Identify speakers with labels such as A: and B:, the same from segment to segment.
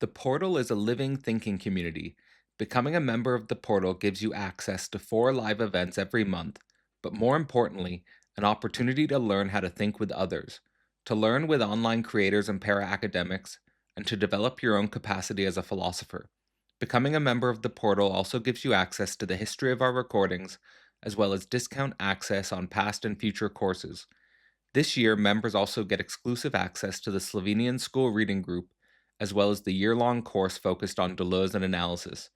A: The portal is a living thinking community. Becoming a member of the portal gives you access to 4 live events every month, but more importantly, an opportunity to learn how to think with others, to learn with online creators and para-academics, and to develop your own capacity as a philosopher. Becoming a member of the portal also gives you access to the history of our recordings, as well as discount access on past and future courses. This year, members also get exclusive access to the Slovenian school reading group, as well as the year-long course focused on Deleuze and analysis.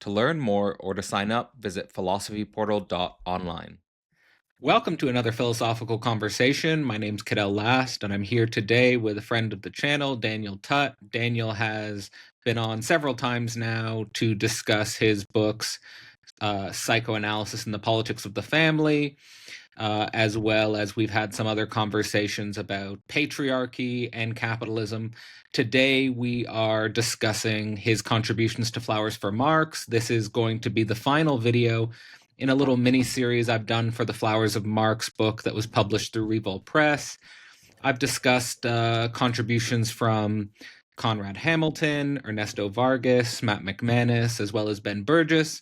A: To learn more or to sign up, visit philosophyportal.online. Welcome to another philosophical conversation. My name's Cadell Last, and I'm here today with a friend of the channel, Daniel Tut. Daniel has been on several times now to discuss his books, Psychoanalysis and the Politics of the Family, as well as we've had some other conversations about patriarchy and capitalism. Today, we are discussing his contributions to Flowers for Marx. This is going to be the final video in a little mini-series I've done for the Flowers of Marx book that was published through Revolt Press. I've discussed contributions from Conrad Hamilton, Ernesto Vargas, Matt McManus, as well as Ben Burgess.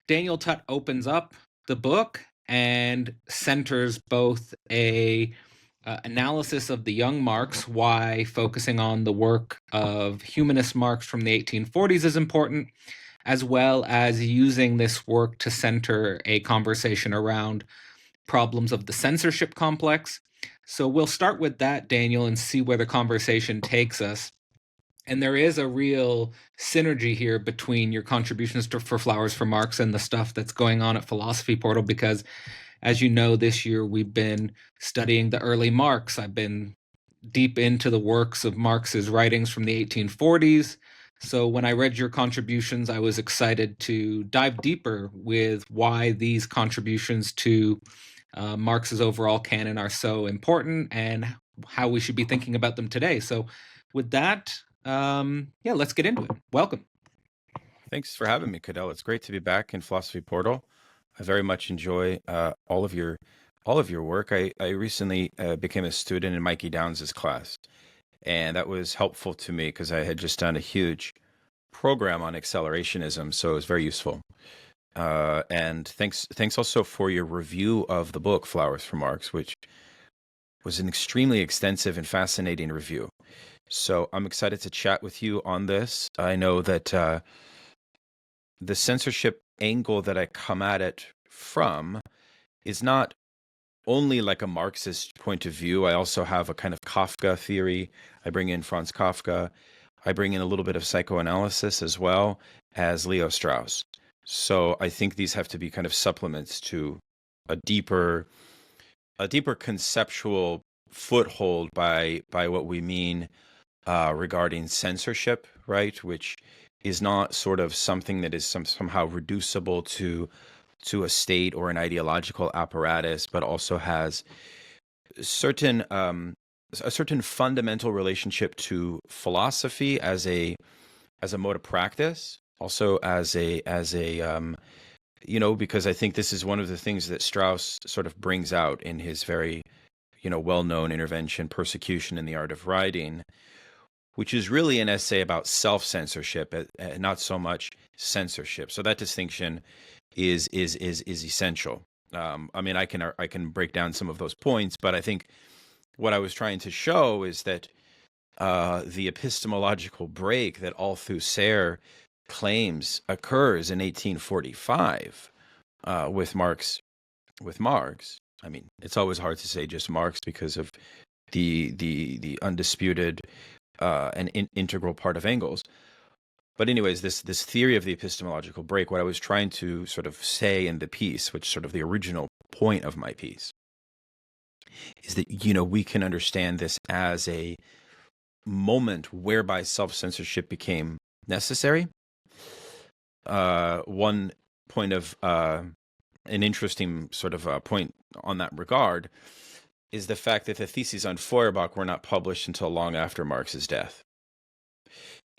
A: Daniel Tut opens up the book and centers both a analysis of the young Marx, why focusing on the work of humanist Marx from the 1840s is important, as well as using this work to center a conversation around problems of the censorship complex. So we'll start with that, Daniel, and see where the conversation takes us. And there is a real synergy here between your contributions for Flowers for Marx and the stuff that's going on at Philosophy Portal, because as you know, this year we've been studying the early Marx. I've been deep into the works of Marx's writings from the 1840s. So when I read your contributions, I was excited to dive deeper with why these contributions to Marx's overall canon are so important and how we should be thinking about them today. So with that, let's get into it. Welcome.
B: Thanks for having me, Cadell. It's great to be back in Philosophy Portal. I very much enjoy all of your work. I recently became a student in Mikey Downs' class, and that was helpful to me because I had just done a huge program on accelerationism, so it was very useful. And thanks also for your review of the book Flowers for Marx, which was an extremely extensive and fascinating review. So I'm excited to chat with you on this. I know that the censorship angle that I come at it from is not only like a Marxist point of view. I also have a kind of Kafka theory. I bring in Franz Kafka. I bring in a little bit of psychoanalysis as well as Leo Strauss. So I think these have to be kind of supplements to a deeper conceptual foothold by what we mean regarding censorship, right? Which is not sort of something that is somehow reducible to a state or an ideological apparatus, but also has a certain fundamental relationship to philosophy as a mode of practice, also as a because I think this is one of the things that Strauss sort of brings out in his very well-known intervention, Persecution in the Art of Writing, which is really an essay about self-censorship, not so much censorship. So that distinction is essential. I mean, I can break down some of those points, but I think what I was trying to show is that the epistemological break that Althusser claims occurs in 1845 with Marx. I mean, it's always hard to say just Marx because of the undisputed and integral part of Engels. But anyways, this theory of the epistemological break, what I was trying to sort of say in the piece, which sort of the original point of my piece, is that, we can understand this as a moment whereby self-censorship became necessary. One point of an interesting sort of point on that regard is the fact that the theses on Feuerbach were not published until long after Marx's death.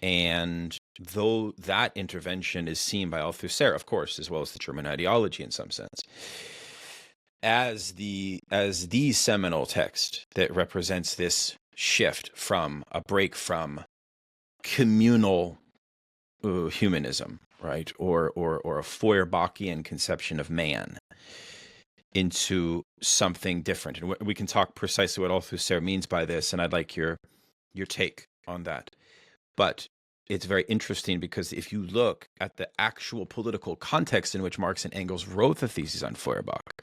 B: And though that intervention is seen by Althusser, of course, as well as the German ideology in some sense, as the seminal text that represents this shift from a break from communal humanism, right, or a Feuerbachian conception of man into something different. And we can talk precisely what Althusser means by this, and I'd like your take on that. But it's very interesting because if you look at the actual political context in which Marx and Engels wrote the theses on Feuerbach,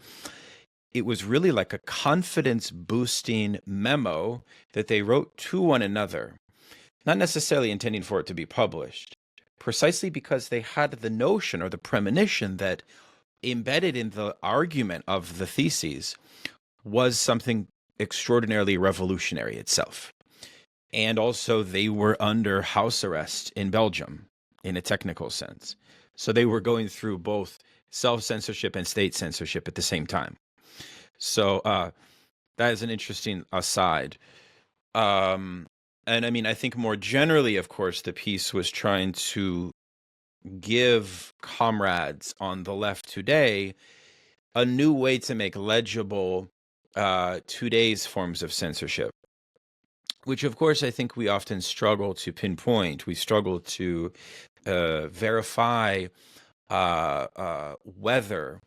B: it was really like a confidence-boosting memo that they wrote to one another, not necessarily intending for it to be published, precisely because they had the notion or the premonition that embedded in the argument of the theses was something extraordinarily revolutionary itself. And also they were under house arrest in Belgium in a technical sense. So they were going through both self-censorship and state censorship at the same time. So that is an interesting aside. And I mean, I think more generally, of course, the piece was trying to give comrades on the left today a new way to make legible today's forms of censorship, which, of course, I think we often struggle to pinpoint. We struggle to verify whether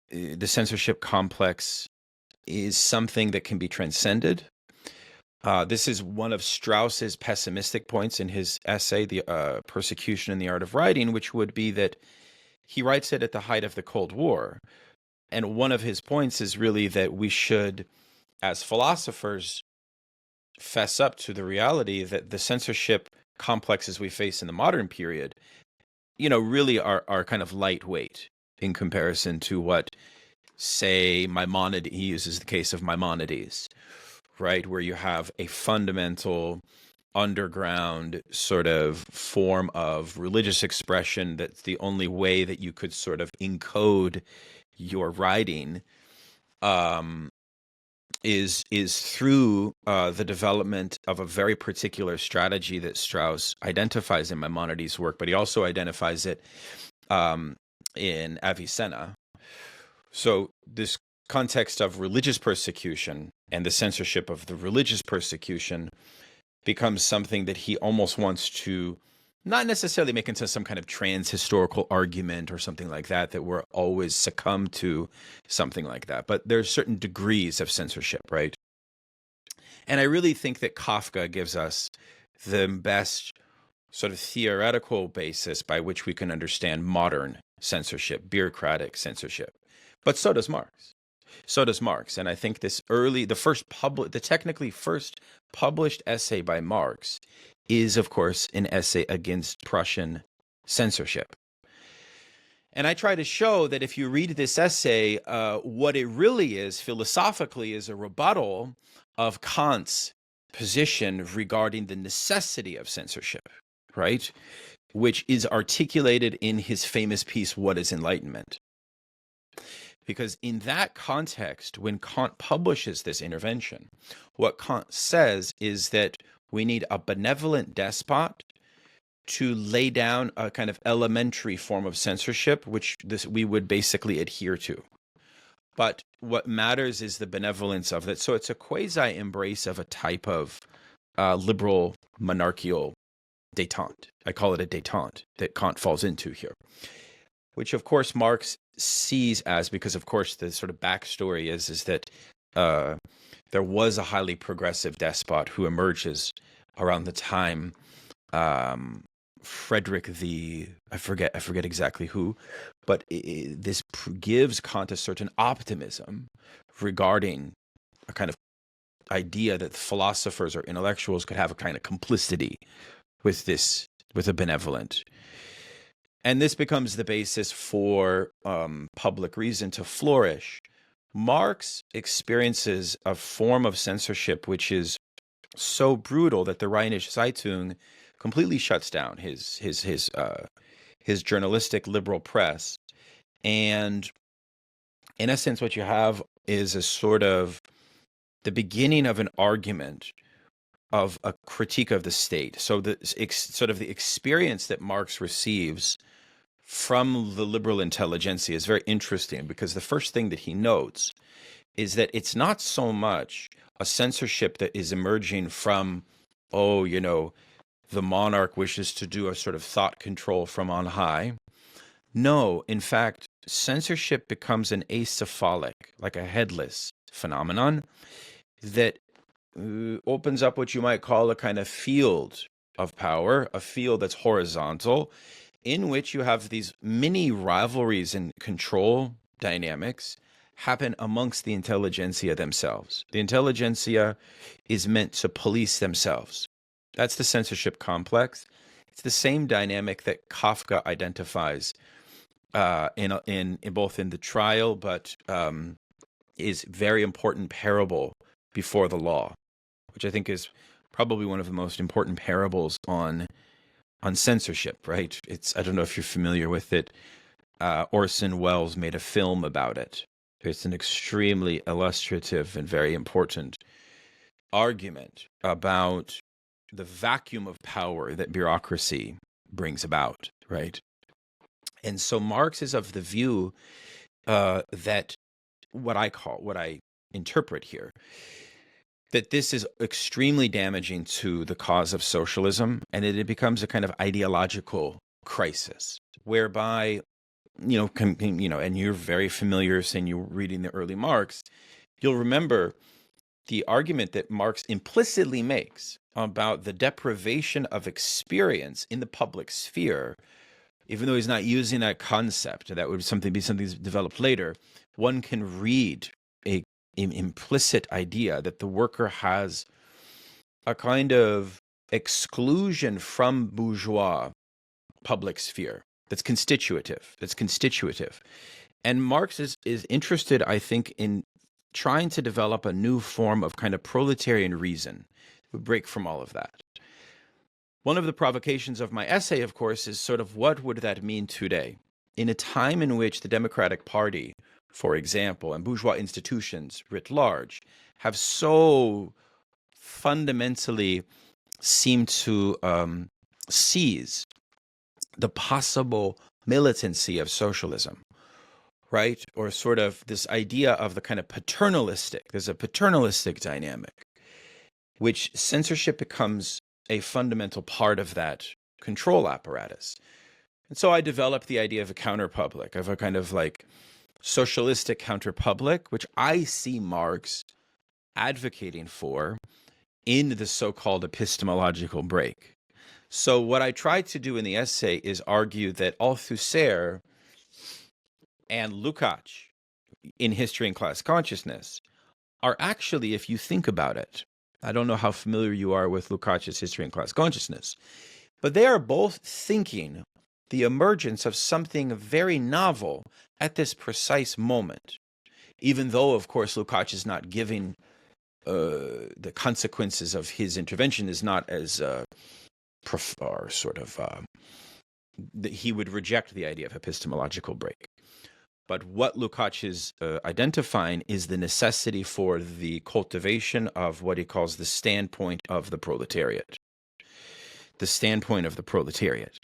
B: the censorship complex is something that can be transcended. This is one of Strauss's pessimistic points in his essay, The Persecution and the Art of Writing, which would be that he writes it at the height of the Cold War. And one of his points is really that we should, as philosophers, fess up to the reality that the censorship complexes we face in the modern period, really are kind of lightweight in comparison to what, say, Maimonides, he uses the case of Maimonides, right, where you have a fundamental underground sort of form of religious expression that's the only way that you could sort of encode your writing, is through the development of a very particular strategy that Strauss identifies in Maimonides' work, but he also identifies it in Avicenna. So this context of religious persecution and the censorship of the religious persecution becomes something that he almost wants to not necessarily make into some kind of trans-historical argument or something like that, that we're always succumb to something like that. But there's certain degrees of censorship, right? And I really think that Kafka gives us the best sort of theoretical basis by which we can understand modern censorship, bureaucratic censorship. But so does Marx. And I think the technically first published essay by Marx is, of course, an essay against Prussian censorship. And I try to show that if you read this essay, what it really is philosophically is a rebuttal of Kant's position regarding the necessity of censorship, right? Which is articulated in his famous piece, What is Enlightenment? Because in that context, when Kant publishes this intervention, what Kant says is that we need a benevolent despot to lay down a kind of elementary form of censorship, which we would basically adhere to. But what matters is the benevolence of it. So it's a quasi-embrace of a type of liberal monarchical détente. I call it a détente that Kant falls into here, which, of course, Marx sees as, because, of course, the sort of backstory is that there was a highly progressive despot who emerges around the time Frederick I forget exactly who, but this gives Kant a certain optimism regarding a kind of idea that philosophers or intellectuals could have a kind of complicity with a benevolent. And this becomes the basis for public reason to flourish. Marx experiences a form of censorship which is so brutal that the Rheinische Zeitung completely shuts down his journalistic liberal press. And in essence, what you have is a sort of the beginning of an argument of a critique of the state. So the sort of the experience that Marx receives from the liberal intelligentsia is very interesting, because the first thing that he notes is that it's not so much a censorship that is emerging from, the monarch wishes to do a sort of thought control from on high. No, in fact, censorship becomes an acephalic, like a headless phenomenon that opens up what you might call a kind of field of power, a field that's horizontal, in which you have these mini rivalries and control dynamics happen amongst the intelligentsia themselves. The intelligentsia is meant to police themselves. That's the censorship complex. It's the same dynamic that Kafka identifies in both in the trial, but is very important parable before the law, which I think is probably one of the most important parables on censorship. Right? I don't know if you're familiar with it. Orson Welles made a film about it. It's an extremely illustrative and very important argument about the vacuum of power that bureaucracy brings about, right? And so Marx is of the view that what I interpret here, that this is extremely damaging to the cause of socialism, and that it becomes a kind of ideological crisis, whereby, and you're very familiar, saying you're reading the early Marx, you'll remember the argument that Marx implicitly makes about the deprivation of experience in the public sphere. Even though he's not using that concept, that would be something developed later, one can read an implicit idea that the worker has a kind of exclusion from bourgeois public sphere that's constitutive. And Marx is interested, I think, in trying to develop a new form of kind of proletarian reason to break from all of that. One of the provocations of my essay, of course, is sort of what would that mean today? In a time in which the Democratic Party, for example, and bourgeois institutions writ large have so fundamentally seemed to seize the possible militancy of socialism, right? Or sort of this idea of the kind of paternalistic, there's a paternalistic dynamic, which censorship becomes a fundamental part of that control apparatus. And so I developed the idea of a counterpublic, of a kind of like socialistic counterpublic, which I see Marx advocating for in the so-called epistemological break. So what I tried to do in the essay is argue that Althusser and Lukács in History and Class Consciousness are actually, if you think about it, I don't know how familiar you are with Lukács' History and Class Consciousness, but they are both thinking the emergence of something very novel at this precise moment, even though, of course, Lukács is not giving the consequences of his intervention is not as he would reject the idea of epistemological break. But what Lukács is identifying is the necessity for the cultivation of what he calls the standpoint of the proletariat. The standpoint of the proletariat.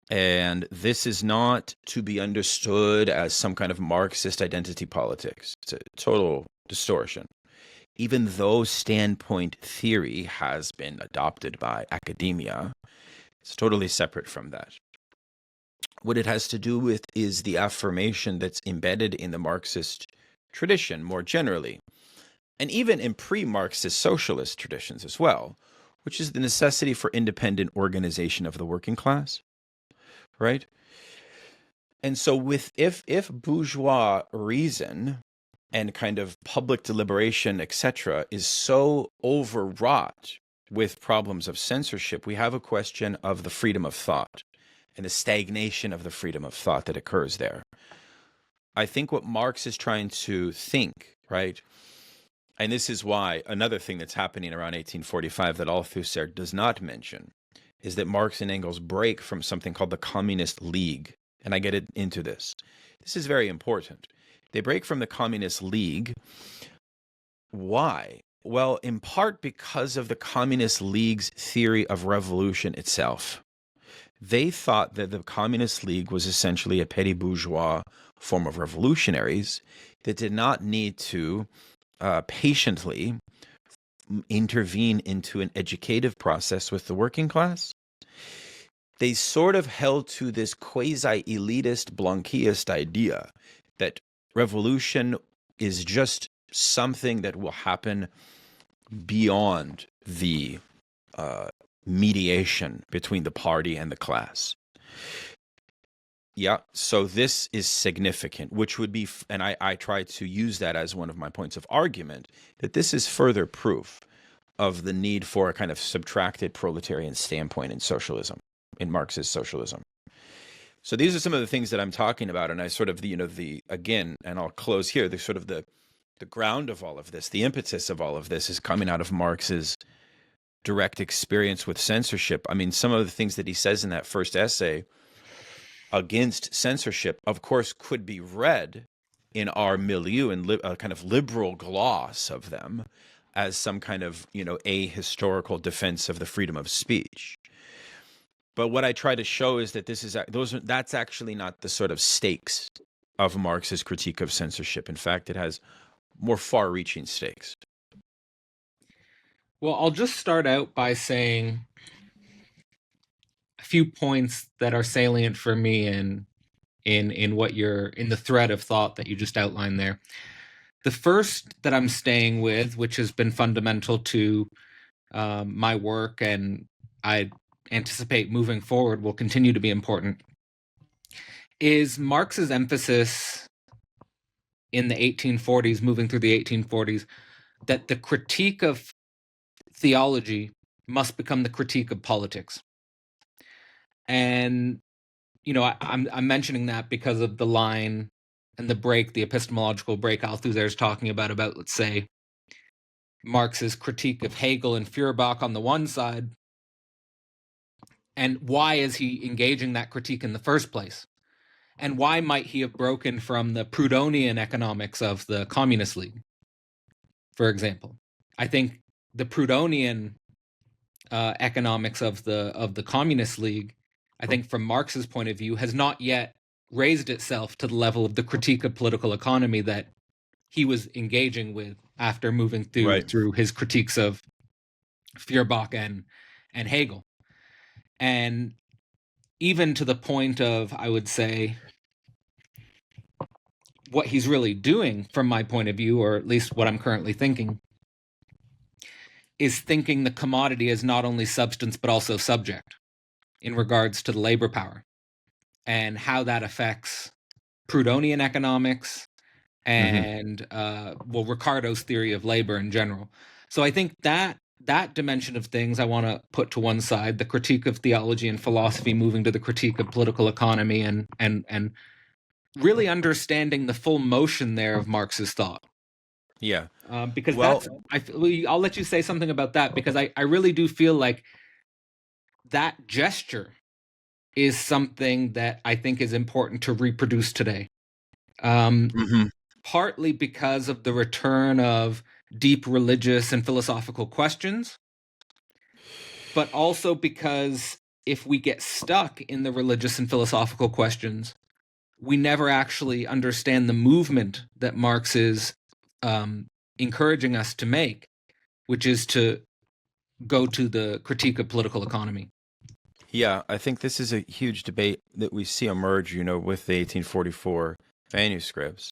B: And this is not to be understood as some kind of Marxist identity politics. It's a total distortion. Even though standpoint theory has been adopted by academia, it's totally separate from that. What it has to do with is the affirmation that's embedded in the Marxist tradition more generally, and even in pre-Marxist socialist traditions as well, which is the necessity for independent organization of the working class, right? And so if bourgeois reason and kind of public deliberation, etc., is so overwrought with problems of censorship, we have a question of the freedom of thought and the stagnation of the freedom of thought that occurs there. I think what Marx is trying to think, right? And this is why another thing that's happening around 1845 that Althusser does not mention is that Marx and Engels break from something called the Communist League. And I get into this. This is very important. They break from the Communist League. Why? Well, in part because of the Communist League's theory of revolution itself. They thought that the Communist League was essentially a petty bourgeois form of revolutionaries that did not need to patiently intervene into an educative process with the working class, they sort of held to this quasi-elitist, Blanquist idea that revolution is just something that will happen beyond the mediation between the party and the class. Yeah, so this is significant, which would be, and I try to use that as one of my points of argument, that this is further proof of the need for a kind of subtracted proletarian standpoint in socialism, in Marxist socialism. So these are some of the things that I'm talking about, and I sort of, again, and I'll close here, the ground of all of this, the impetus of all of this is coming out of Marx's direct experience with censorship. I mean, some of the things that he says in that first essay against censorship, of course, could be read in our milieu and a kind of liberal gloss of them as some kind of, ahistorical defense of the freedom of speech. But what I try to show is that that's actually not the sort of stakes of Marx's critique of censorship. In fact, it has more far-reaching stakes.
A: Well, I'll just start out by saying a few points that are salient for me in the thread of thought that you just outlined there. The first that I'm staying with, which has been fundamental to my work, and I anticipate moving forward will continue to be important, is Marx's emphasis in the 1840s, moving through the 1840s, that the critique of theology must become the critique of politics. And, I'm mentioning that because of the line and the epistemological break Althusser is talking about, let's say, Marx's critique of Hegel and Feuerbach on the one side, and why is he engaging that critique in the first place? And why might he have broken from the Proudhonian economics of the Communist League, for example? I think the Proudhonian economics of the Communist League, I think from Marx's point of view, has not yet raised itself to the level of the critique of political economy that he was engaging with after moving through his critiques of Feuerbach and Hegel. And even to the point of, I would say, what he's really doing from my point of view, or at least what I'm currently thinking, is thinking the commodity as not only substance but also subject in regards to the labor power and how that affects Proudhonian economics and Ricardo's theory of labor in general. So I think that dimension of things I want to put to one side, the critique of theology and philosophy moving to the critique of political economy, and really understanding the full motion there of Marx's thought.
B: Yeah.
A: Because I'll let you say something about that, because I really do feel like that gesture is something that I think is important to reproduce today. Partly because of the return of deep religious and philosophical questions, but also because if we get stuck in the religious and philosophical questions, we never actually understand the movement that Marx is encouraging us to make, which is to go to the critique of political economy.
B: Yeah, I think this is a huge debate that we see emerge, with the 1844 manuscripts,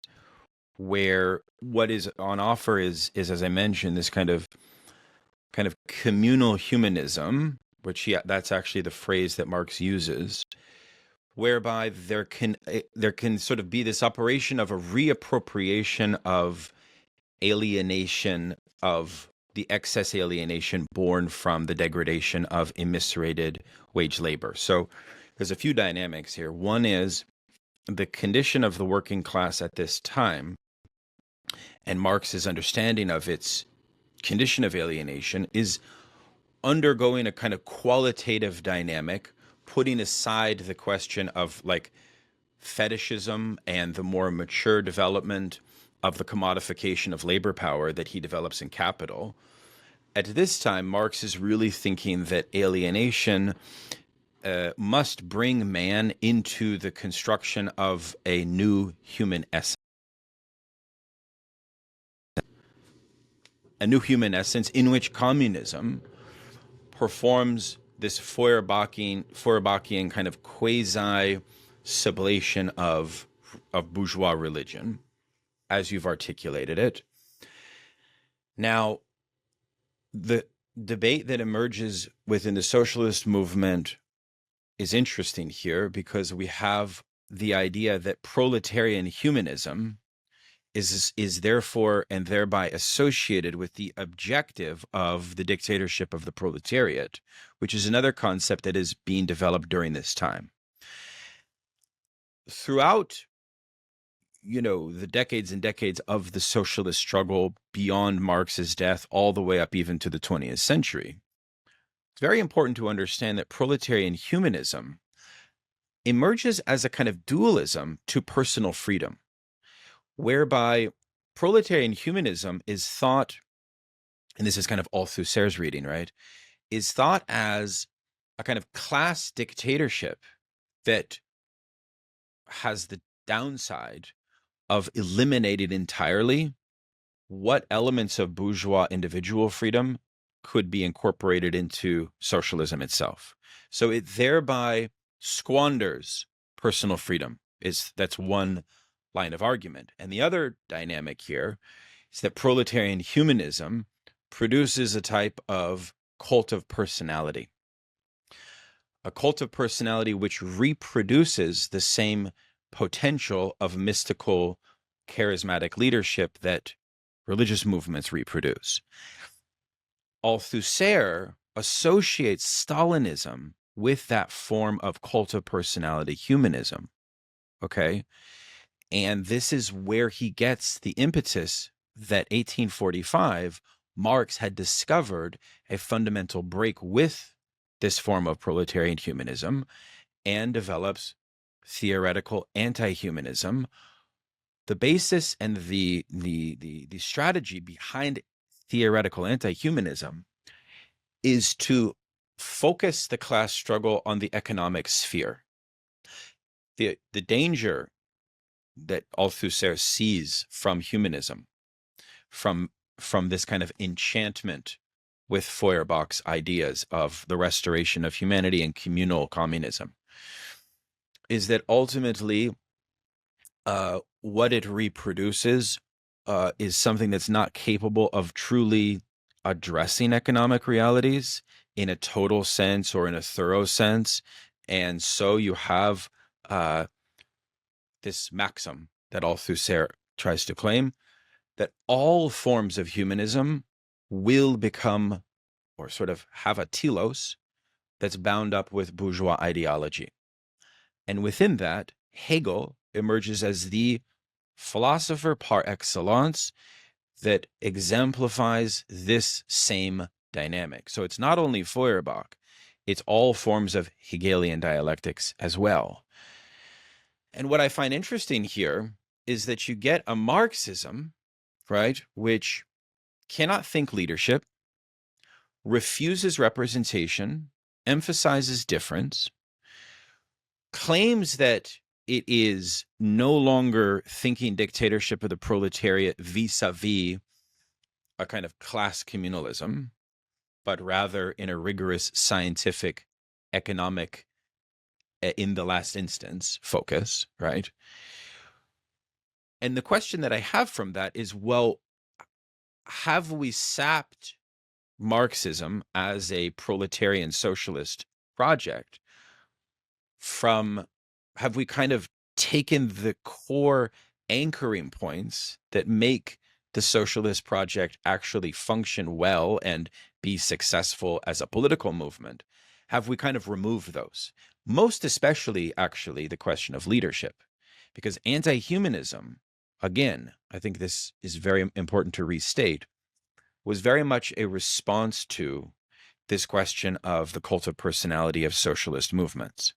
B: where what is on offer is as I mentioned, this kind of communal humanism, which that's actually the phrase that Marx uses, whereby there can sort of be this operation of a reappropriation of alienation, of the excess alienation born from the degradation of immiserated wage labor. So there's a few dynamics here. One is the condition of the working class at this time, and Marx's understanding of its condition of alienation is undergoing a kind of qualitative dynamic, putting aside the question of like fetishism and the more mature development of the commodification of labor power that he develops in Capital. At this time, Marx is really thinking that alienation must bring man into the construction of a new human essence. a new human essence in which communism performs this Feuerbachian kind of quasi-sublation of bourgeois religion, as you've articulated it. Now, the debate that emerges within the socialist movement is interesting here because we have the idea that proletarian humanism is therefore and thereby associated with the objective of the dictatorship of the proletariat, which is another concept that is being developed during this time. Throughout, the decades and decades of the socialist struggle beyond Marx's death, all the way up even to the 20th century, it's very important to understand that proletarian humanism emerges as a kind of dualism to personal freedom, whereby proletarian humanism is thought, and this is kind of Althusser's reading, right, is thought as a kind of class dictatorship that has the downside of eliminating entirely what elements of bourgeois individual freedom could be incorporated into socialism itself. So it thereby squanders personal freedom. That's one line of argument. And the other dynamic here is that proletarian humanism produces a type of cult of personality, a cult of personality which reproduces the same potential of mystical, charismatic leadership that religious movements reproduce. Althusser associates Stalinism with that form of cult of personality humanism, okay? And this is where he gets the impetus that 1845, Marx had discovered a fundamental break with this form of proletarian humanism and develops theoretical anti-humanism. The basis and the strategy behind theoretical anti-humanism is to focus the class struggle on the economic sphere. The danger that Althusser sees from humanism, from this kind of enchantment with Feuerbach's ideas of the restoration of humanity and communal communism, is that ultimately what it reproduces is something that's not capable of truly addressing economic realities in a total sense or in a thorough sense. And so you have this maxim that Althusser tries to claim, that all forms of humanism will become, or sort of have a telos that's bound up with bourgeois ideology. And within that, Hegel emerges as the philosopher par excellence that exemplifies this same dynamic. So it's not only Feuerbach, it's all forms of Hegelian dialectics as well. And what I find interesting here is that you get a Marxism, right, which cannot think leadership, refuses representation, emphasizes difference, claims that it is no longer thinking dictatorship of the proletariat vis-a-vis a kind of class communalism, but rather in a rigorous scientific, economic, in the last instance, focus, right? And the question that I have from that is, well, have we sapped Marxism as a proletarian socialist project have we kind of taken the core anchoring points that make the socialist project actually function well and be successful as a political movement? Have we kind of removed those? Most especially, actually, the question of leadership. Because anti-humanism, again, I think this is very important to restate, was very much a response to this question of the cult of personality of socialist movements,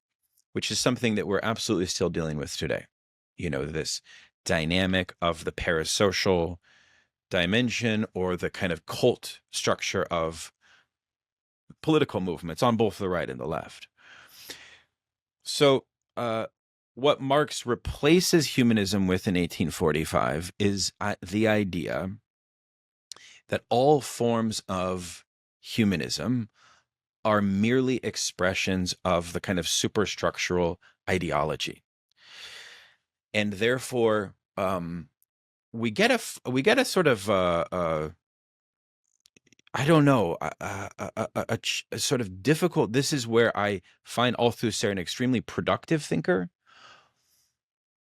B: which is something that we're absolutely still dealing with today. This dynamic of the parasocial dimension or the kind of cult structure of political movements on both the right and the left. So what Marx replaces humanism with in 1845 is the idea that all forms of humanism are merely expressions of the kind of superstructural ideology, and therefore we get a sort of I don't know a sort of difficult. This is where I find Althusser an extremely productive thinker,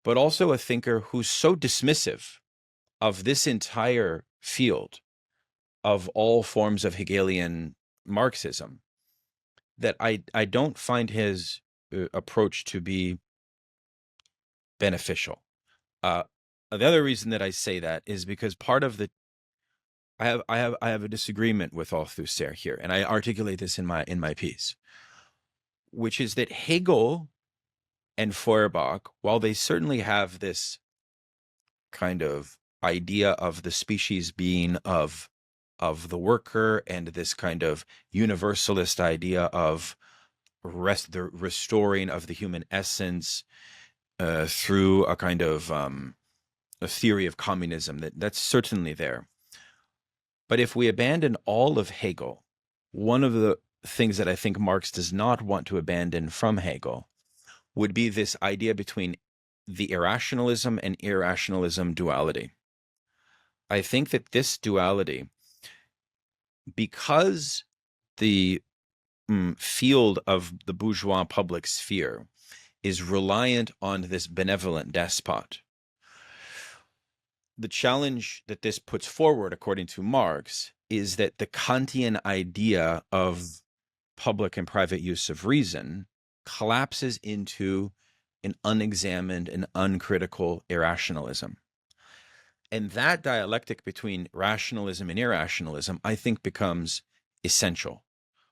B: but also a thinker who's so dismissive of this entire field of all forms of Hegelian Marxism that I don't find his approach to be beneficial. The other reason that I say that is because part of the I have a disagreement with Althusser here, and I articulate this in my piece, which is that Hegel and Feuerbach, while they certainly have this kind of idea of the species being of the worker and this kind of universalist idea of the restoring of the human essence through a kind of a theory of communism, that's certainly there. But if we abandon all of Hegel, one of the things that I think Marx does not want to abandon from Hegel would be this idea between the irrationalism and irrationalism duality. I think that this duality, because the field of the bourgeois public sphere is reliant on this benevolent despot, the challenge that this puts forward, according to Marx, is that the Kantian idea of public and private use of reason collapses into an unexamined and uncritical irrationalism. And that dialectic between rationalism and irrationalism, I think, becomes essential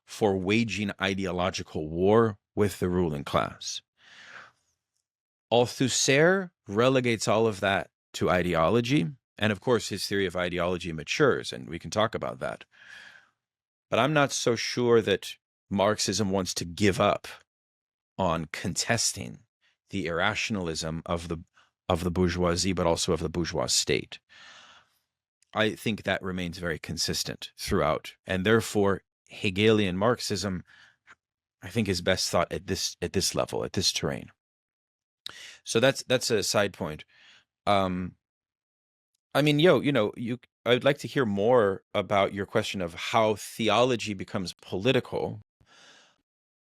B: for waging ideological war with the ruling class. Althusser relegates all of that to ideology, and of course his theory of ideology matures, and we can talk about that. But I'm not so sure that Marxism wants to give up on contesting the irrationalism of the bourgeoisie, but also of the bourgeois state. I think that remains very consistent throughout, and therefore Hegelian Marxism, I think, is best thought at this level, at this terrain. So that's a side point. I mean, I'd like to hear more about your question of how theology becomes political.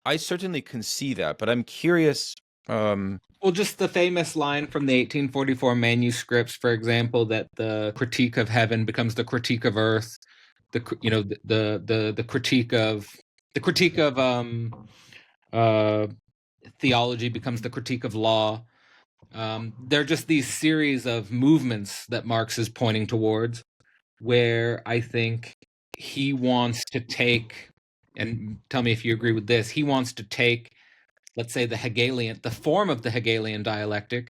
B: I certainly can see that, but I'm curious.
A: Well, just the famous line from the 1844 manuscripts, for example, that the critique of heaven becomes the critique of earth. The critique of theology becomes the critique of law. They're just these series of movements that Marx is pointing towards, where I think he wants to take, and tell me if you agree with this, he wants to take, let's say, the form of the Hegelian dialectic,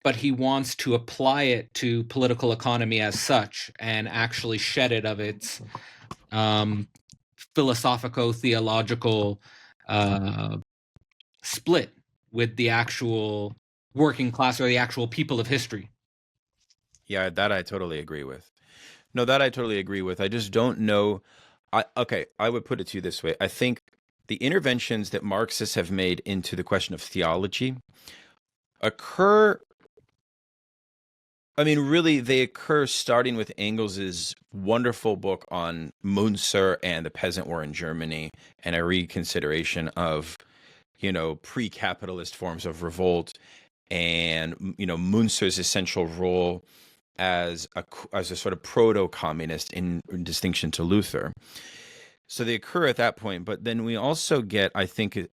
A: but he wants to apply it to political economy as such and actually shed it of its philosophico-theological split with the actual working class or the actual people of history.
B: Yeah, that I totally agree with. No, that I totally agree with. I just don't know. I would put it to you this way. I think the interventions that Marxists have made into the question of theology occur. I mean, really, they occur starting with Engels's wonderful book on Münzer and the peasant war in Germany, and a reconsideration of, pre-capitalist forms of revolt, and Münzer's essential role as a sort of proto-communist in distinction to Luther. So they occur at that point, but then we also get, I think,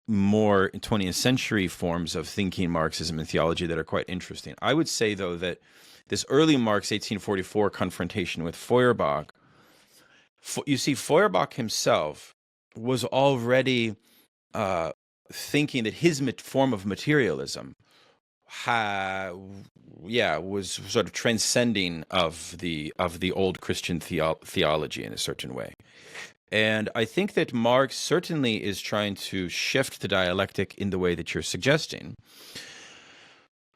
B: more 20th century forms of thinking Marxism and theology that are quite interesting. I would say, though, that this early Marx 1844 confrontation with Feuerbach, you see, Feuerbach himself was already thinking that his form of materialism was sort of transcending of the old Christian theology in a certain way. And I think that Marx certainly is trying to shift the dialectic in the way that you're suggesting.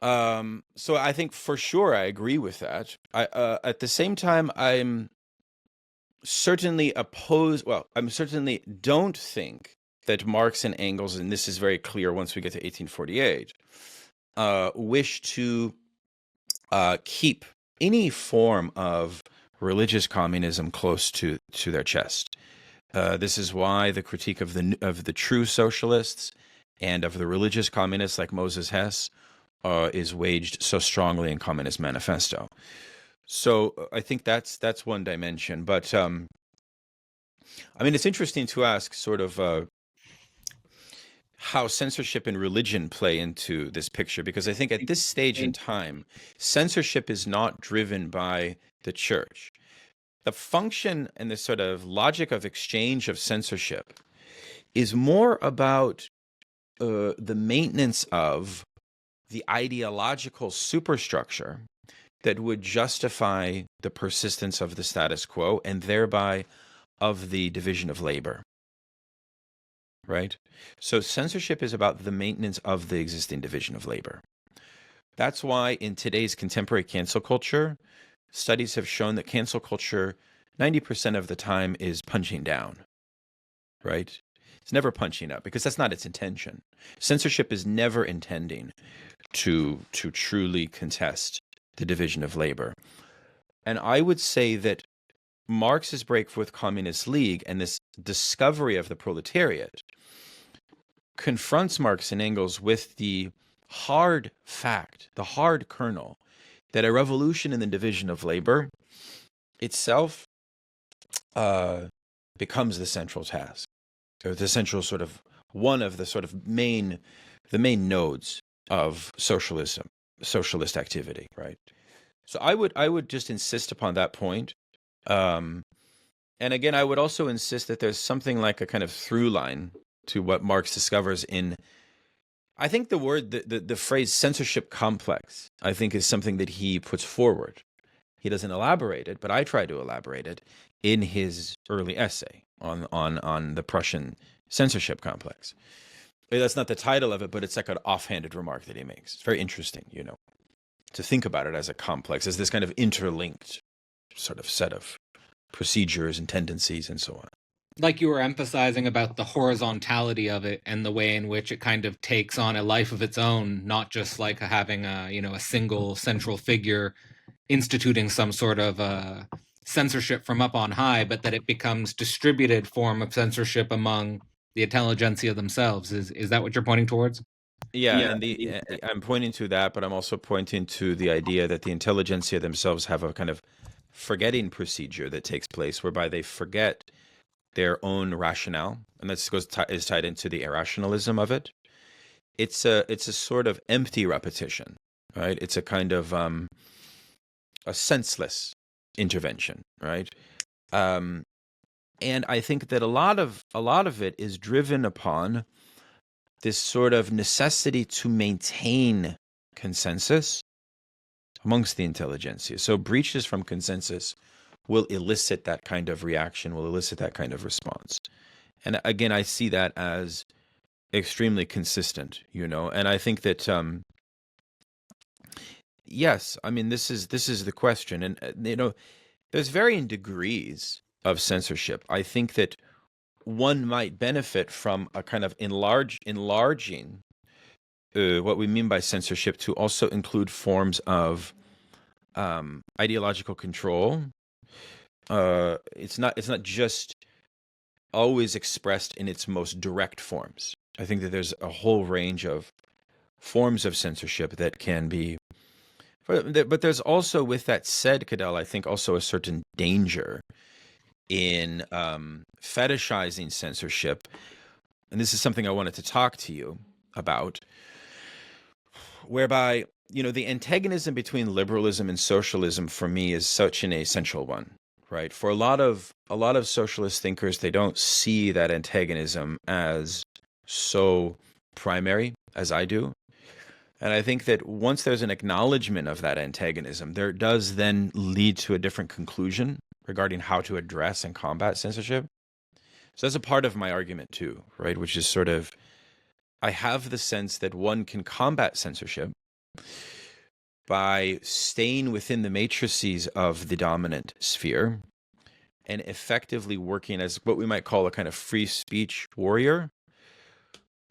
B: So I think for sure I agree with that. At the same time, certainly oppose, well, I'm certainly don't think that Marx and Engels, and this is very clear once we get to 1848, wish to keep any form of religious communism close to their chest. This is why the critique of the true socialists and of the religious communists like Moses Hess is waged so strongly in Communist Manifesto. So I think that's one dimension. But I mean, it's interesting to ask sort of how censorship and religion play into this picture, because I think at this stage in time, censorship is not driven by the church. The function and the sort of logic of exchange of censorship is more about the maintenance of the ideological superstructure that would justify the persistence of the status quo and thereby of the division of labor. Right? So censorship is about the maintenance of the existing division of labor. That's why in today's contemporary cancel culture, studies have shown that cancel culture 90% of the time is punching down, right? It's never punching up because that's not its intention. Censorship is never intending to truly contest the division of labor. And I would say that Marx's break with Communist League and this discovery of the proletariat confronts Marx and Engels with the hard fact, the hard kernel, that a revolution in the division of labor itself becomes the central task, or the central sort of one of the sort of main nodes of socialist activity, right? So I would just insist upon that point. And again, I would also insist that there's something like a kind of through line to what Marx discovers in, I think the phrase censorship complex, I think is something that he puts forward. He doesn't elaborate it, but I try to elaborate it in his early essay on the Prussian censorship complex. That's not the title of it, but it's like an offhanded remark that he makes. It's very interesting, to think about it as a complex, as this kind of interlinked sort of set of procedures and tendencies and so on.
A: Like you were emphasizing about the horizontality of it and the way in which it kind of takes on a life of its own, not just like having a single central figure instituting some sort of censorship from up on high, but that it becomes distributed form of censorship among the intelligentsia themselves. Is that what you're pointing towards?
B: Yeah, and I'm pointing to that, but I'm also pointing to the idea that the intelligentsia themselves have a kind of forgetting procedure that takes place whereby they forget their own rationale, and this is tied into the irrationalism of it. It's a sort of empty repetition, right? It's a kind of a senseless intervention, right? And I think that a lot of it is driven upon this sort of necessity to maintain consensus amongst the intelligentsia. So breaches from consensus will elicit that kind of reaction, will elicit that kind of response. And again, I see that as extremely consistent, and I think that, yes, I mean, this is the question. And, there's varying degrees of censorship. I think that one might benefit from a kind of enlarging what we mean by censorship to also include forms of ideological control. It's not just always expressed in its most direct forms. I think that there's a whole range of forms of censorship that can be, but there's also, with that said, Cadell, I think also a certain danger in fetishizing censorship. And this is something I wanted to talk to you about, whereby, the antagonism between liberalism and socialism for me is such an essential one. Right. For a lot of socialist thinkers, they don't see that antagonism as so primary as I do. And I think that once there's an acknowledgement of that antagonism, there does then lead to a different conclusion regarding how to address and combat censorship. So that's a part of my argument too, right? Which is sort of, I have the sense that one can combat censorship by staying within the matrices of the dominant sphere and effectively working as what we might call a kind of free speech warrior.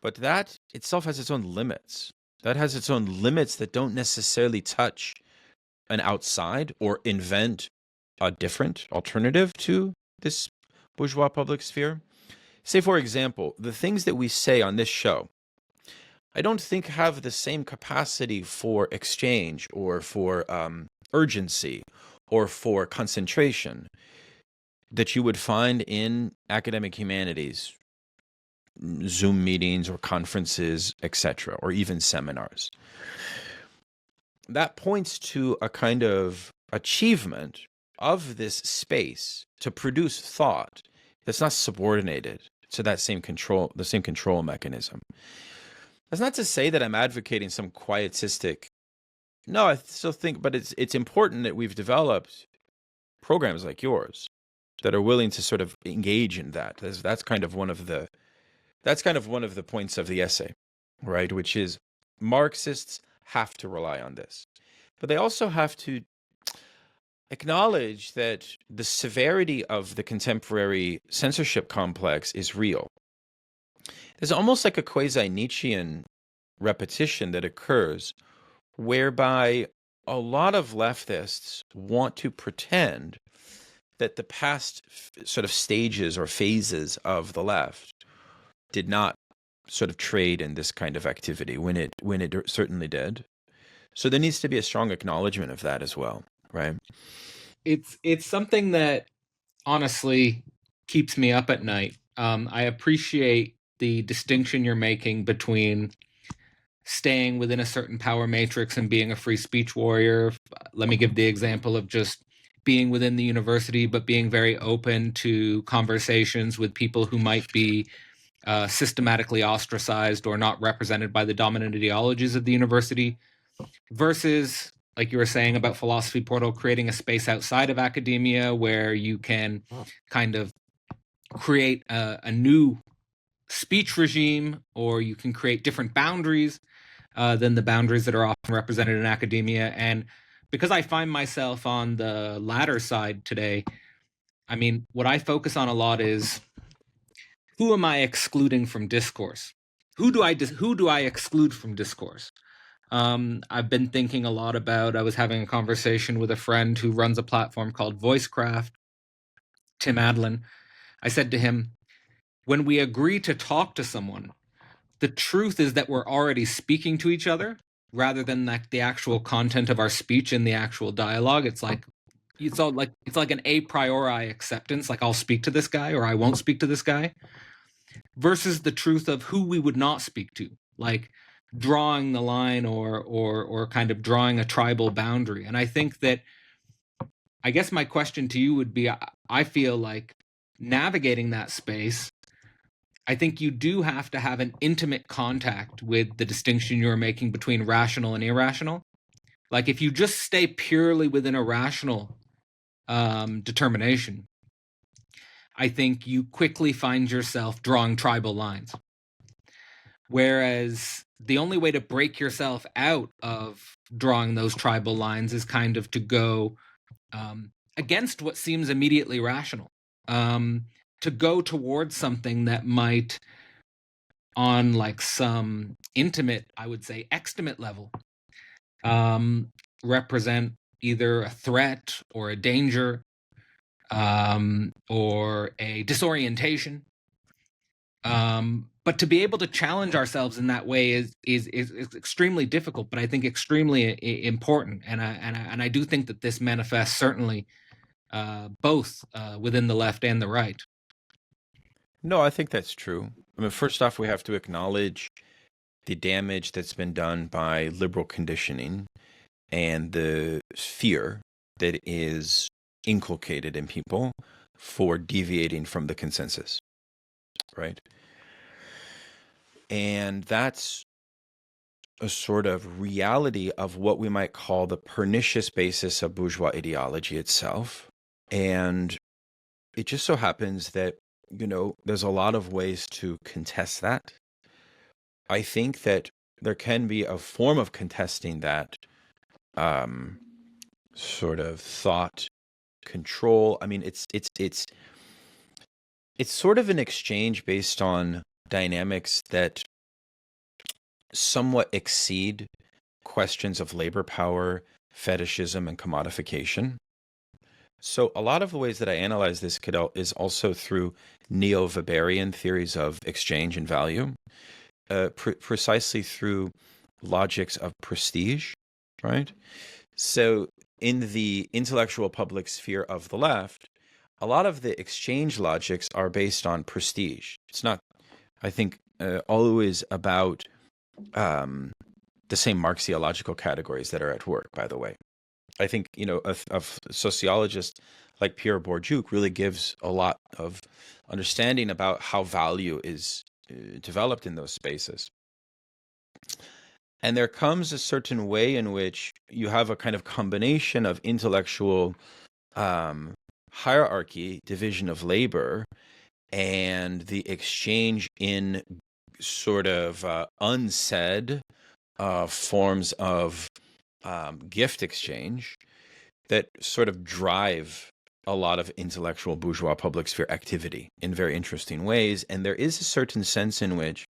B: But that itself has its own limits. That has its own limits that don't necessarily touch an outside or invent a different alternative to this bourgeois public sphere. Say, for example, the things that we say on this show, I don't think have the same capacity for exchange or for urgency or for concentration that you would find in academic humanities, Zoom meetings or conferences, etc., or even seminars. That points to a kind of achievement of this space to produce thought that's not subordinated to that same control, the same control mechanism. That's not to say that I'm advocating some quietistic. No, I still think, but it's important that we've developed programs like yours that are willing to sort of engage in that. That's kind of one of the points of the essay, right? Which is Marxists have to rely on this, but they also have to acknowledge that the severity of the contemporary censorship complex is real. There's almost like a quasi-Nietzschean repetition that occurs whereby a lot of leftists want to pretend that the past sort of stages or phases of the left did not sort of trade in this kind of activity when it certainly did. So there needs to be a strong acknowledgement of that as well, right?
A: It's something that honestly keeps me up at night. I appreciate the distinction you're making between staying within a certain power matrix and being a free speech warrior. Let me give the example of just being within the university, but being very open to conversations with people who might be systematically ostracized or not represented by the dominant ideologies of the university, versus, like you were saying about Philosophy Portal, creating a space outside of academia where you can kind of create a new speech regime, or you can create different boundaries than the boundaries that are often represented in academia. And because I find myself on the latter side today, I mean, what I focus on a lot is, who am I excluding from discourse? Who do I exclude from discourse? I've been thinking a lot about. I was having a conversation with a friend who runs a platform called Voicecraft, Tim Adlin. I said to him, when we agree to talk to someone, the truth is that we're already speaking to each other rather than like the actual content of our speech in the actual dialogue. It's like an a priori acceptance, like I'll speak to this guy or I won't speak to this guy, versus the truth of who we would not speak to, like drawing the line or kind of drawing a tribal boundary. And I think that, I guess my question to you would be, I feel like navigating that space, I think you do have to have an intimate contact with the distinction you're making between rational and irrational. Like if you just stay purely within a rational determination, I think you quickly find yourself drawing tribal lines. Whereas the only way to break yourself out of drawing those tribal lines is kind of to go against what seems immediately rational, to go towards something that might, on like some intimate, I would say extimate level, represent either a threat or a danger, or a disorientation. But to be able to challenge ourselves in that way is extremely difficult, but I think extremely important. And I do think that this manifests certainly both within the left and the right.
B: No, I think that's true. I mean, first off, we have to acknowledge the damage that's been done by liberal conditioning and the fear that is inculcated in people for deviating from the consensus, right? And that's a sort of reality of what we might call the pernicious basis of bourgeois ideology itself. And it just so happens that, there's a lot of ways to contest that. I think that there can be a form of contesting that sort of thought control. I mean, it's sort of an exchange based on dynamics that somewhat exceed questions of labor power, fetishism, and commodification. So a lot of the ways that I analyze this is also through neo-Weberian theories of exchange and value, precisely through logics of prestige, right? So in the intellectual public sphere of the left, a lot of the exchange logics are based on prestige. It's not, I think, always about the same Marxiological categories that are at work, by the way. I think, a sociologist like Pierre Bourdieu really gives a lot of understanding about how value is developed in those spaces. And there comes a certain way in which you have a kind of combination of intellectual hierarchy, division of labor, and the exchange in sort of unsaid forms of gift exchange that sort of drive a lot of intellectual bourgeois public sphere activity in very interesting ways. And there is a certain sense in which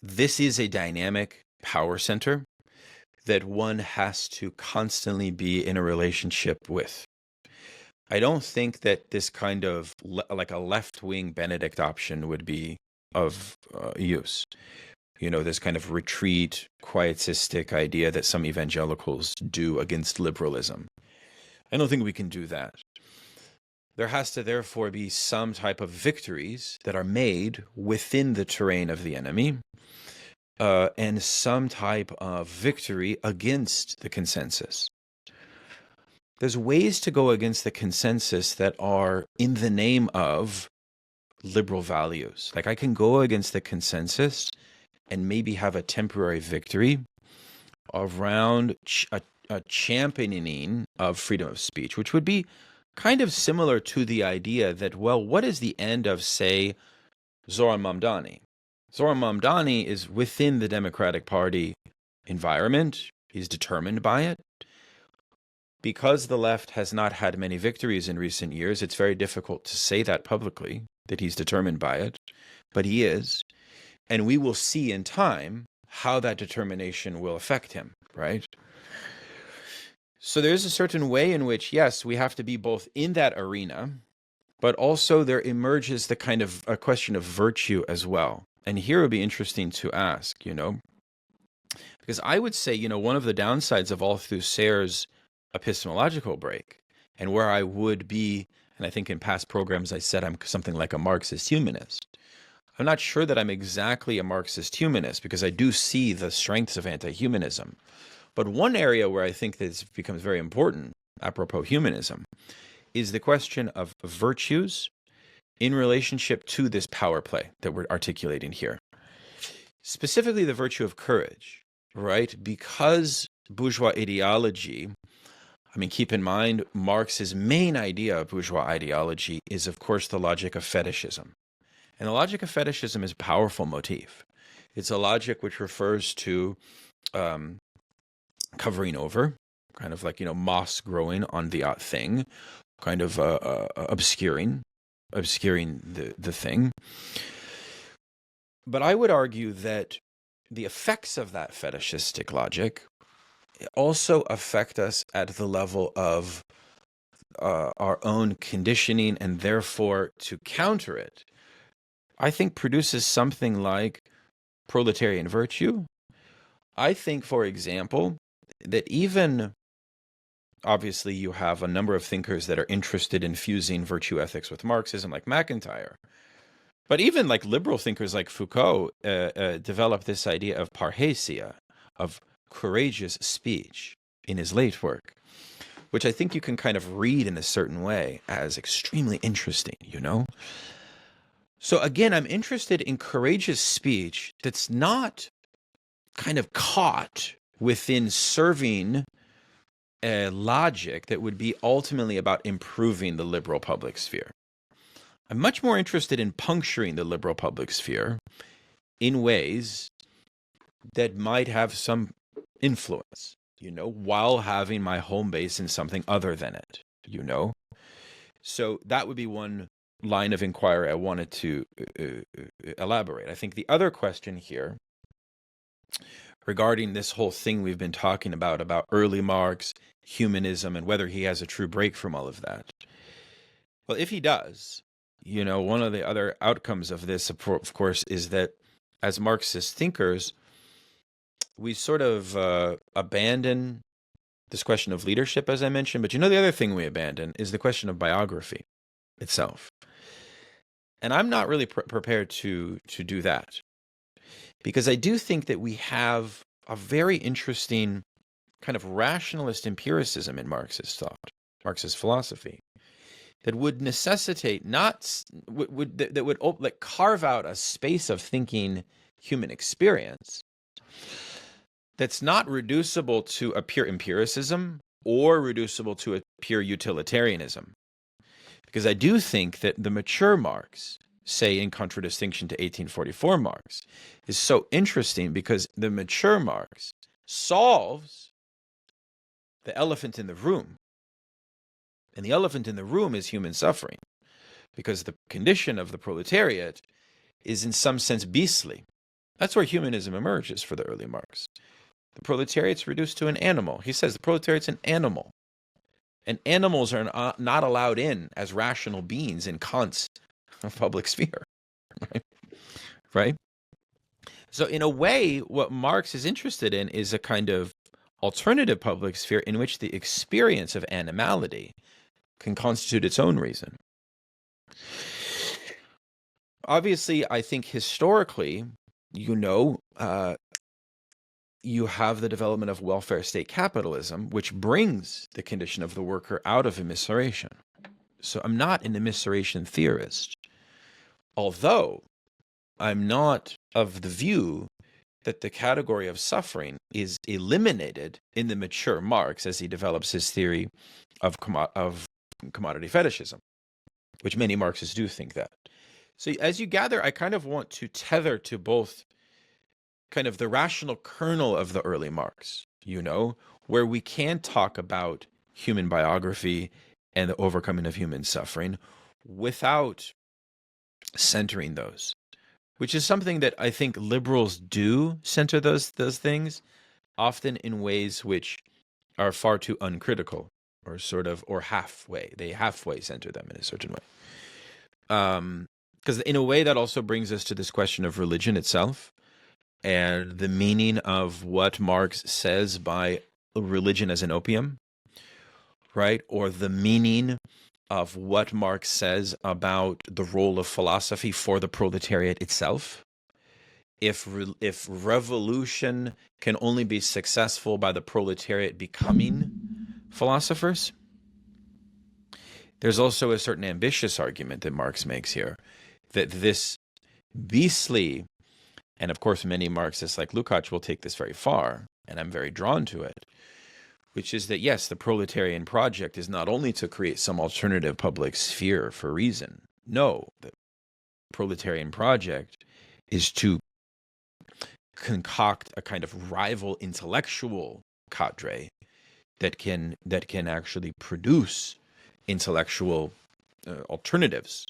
B: this is a dynamic power center that one has to constantly be in a relationship with. I don't think that this kind of like a left-wing Benedict option would be of use. This kind of retreat, quietistic idea that some evangelicals do against liberalism. I don't think we can do that. There has to therefore be some type of victories that are made within the terrain of the enemy, and some type of victory against the consensus. There's ways to go against the consensus that are in the name of liberal values. Like I can go against the consensus and maybe have a temporary victory around a championing of freedom of speech, which would be kind of similar to the idea that, well, what is the end of, say, Zoran Mamdani? Zoran Mamdani is within the Democratic Party environment. He's determined by it. Because the left has not had many victories in recent years, it's very difficult to say that publicly, that he's determined by it, but he is. And we will see in time how that determination will affect him, right? So there's a certain way in which, yes, we have to be both in that arena, but also there emerges the kind of a question of virtue as well. And here it would be interesting to ask, because I would say, one of the downsides of Althusser's epistemological break, and where I would be, and I think in past programs I said I'm something like a Marxist humanist. I'm not sure that I'm exactly a Marxist humanist because I do see the strengths of anti-humanism. But one area where I think this becomes very important, apropos humanism, is the question of virtues in relationship to this power play that we're articulating here. Specifically the virtue of courage, right? Because bourgeois ideology, keep in mind, Marx's main idea of bourgeois ideology is, of course, the logic of fetishism. And the logic of fetishism is a powerful motif. It's a logic which refers to covering over, kind of like, moss growing on the thing, kind of obscuring the thing. But I would argue that the effects of that fetishistic logic also affect us at the level of our own conditioning, and therefore to counter it, I think produces something like proletarian virtue. I think, for example, that even, obviously, you have a number of thinkers that are interested in fusing virtue ethics with Marxism, like McIntyre. But even like liberal thinkers like Foucault developed this idea of parrhesia, of courageous speech in his late work, which I think you can kind of read in a certain way as extremely interesting, So again, I'm interested in courageous speech that's not kind of caught within serving a logic that would be ultimately about improving the liberal public sphere. I'm much more interested in puncturing the liberal public sphere in ways that might have some influence. while having my home base in something other than it. So that would be one line of inquiry I wanted to elaborate. I think the other question here regarding this whole thing we've been talking about early Marx, humanism, and whether he has a true break from all of that. Well, if he does, one of the other outcomes of this, of course, is that as Marxist thinkers, we sort of abandon this question of leadership, as I mentioned. But the other thing we abandon is the question of biography itself. And I'm not really prepared to do that, because I do think that we have a very interesting kind of rationalist empiricism in Marxist thought, Marxist philosophy, that would necessitate that would like carve out a space of thinking human experience that's not reducible to a pure empiricism or reducible to a pure utilitarianism. Because I do think that the mature Marx, say in contradistinction to 1844 Marx, is so interesting because the mature Marx solves the elephant in the room. And the elephant in the room is human suffering, because the condition of the proletariat is in some sense beastly. That's where humanism emerges for the early Marx. The proletariat's reduced to an animal. He says the proletariat's an animal. And animals are not allowed in as rational beings in Kant's public sphere. Right? So in a way, what Marx is interested in is a kind of alternative public sphere in which the experience of animality can constitute its own reason. Obviously, I think historically, you have the development of welfare state capitalism, which brings the condition of the worker out of immiseration. So I'm not an immiseration theorist, although I'm not of the view that the category of suffering is eliminated in the mature Marx as he develops his theory of commodity fetishism, which many Marxists do think that. So as you gather, I kind of want to tether to both kind of the rational kernel of the early Marx, where we can talk about human biography and the overcoming of human suffering without centering those, which is something that I think liberals do center those things, often in ways which are far too uncritical or halfway. They halfway center them in a certain way. Because in a way that also brings us to this question of religion itself and the meaning of what Marx says by religion as an opium, right? Or the meaning of what Marx says about the role of philosophy for the proletariat itself. If revolution can only be successful by the proletariat becoming philosophers, there's also a certain ambitious argument that Marx makes here, that this beastly, and of course many Marxists like Lukács will take this very far, and I'm very drawn to it, which is that yes, the proletarian project is not only to create some alternative public sphere for reason. No, the proletarian project is to concoct a kind of rival intellectual cadre that can actually produce intellectual alternatives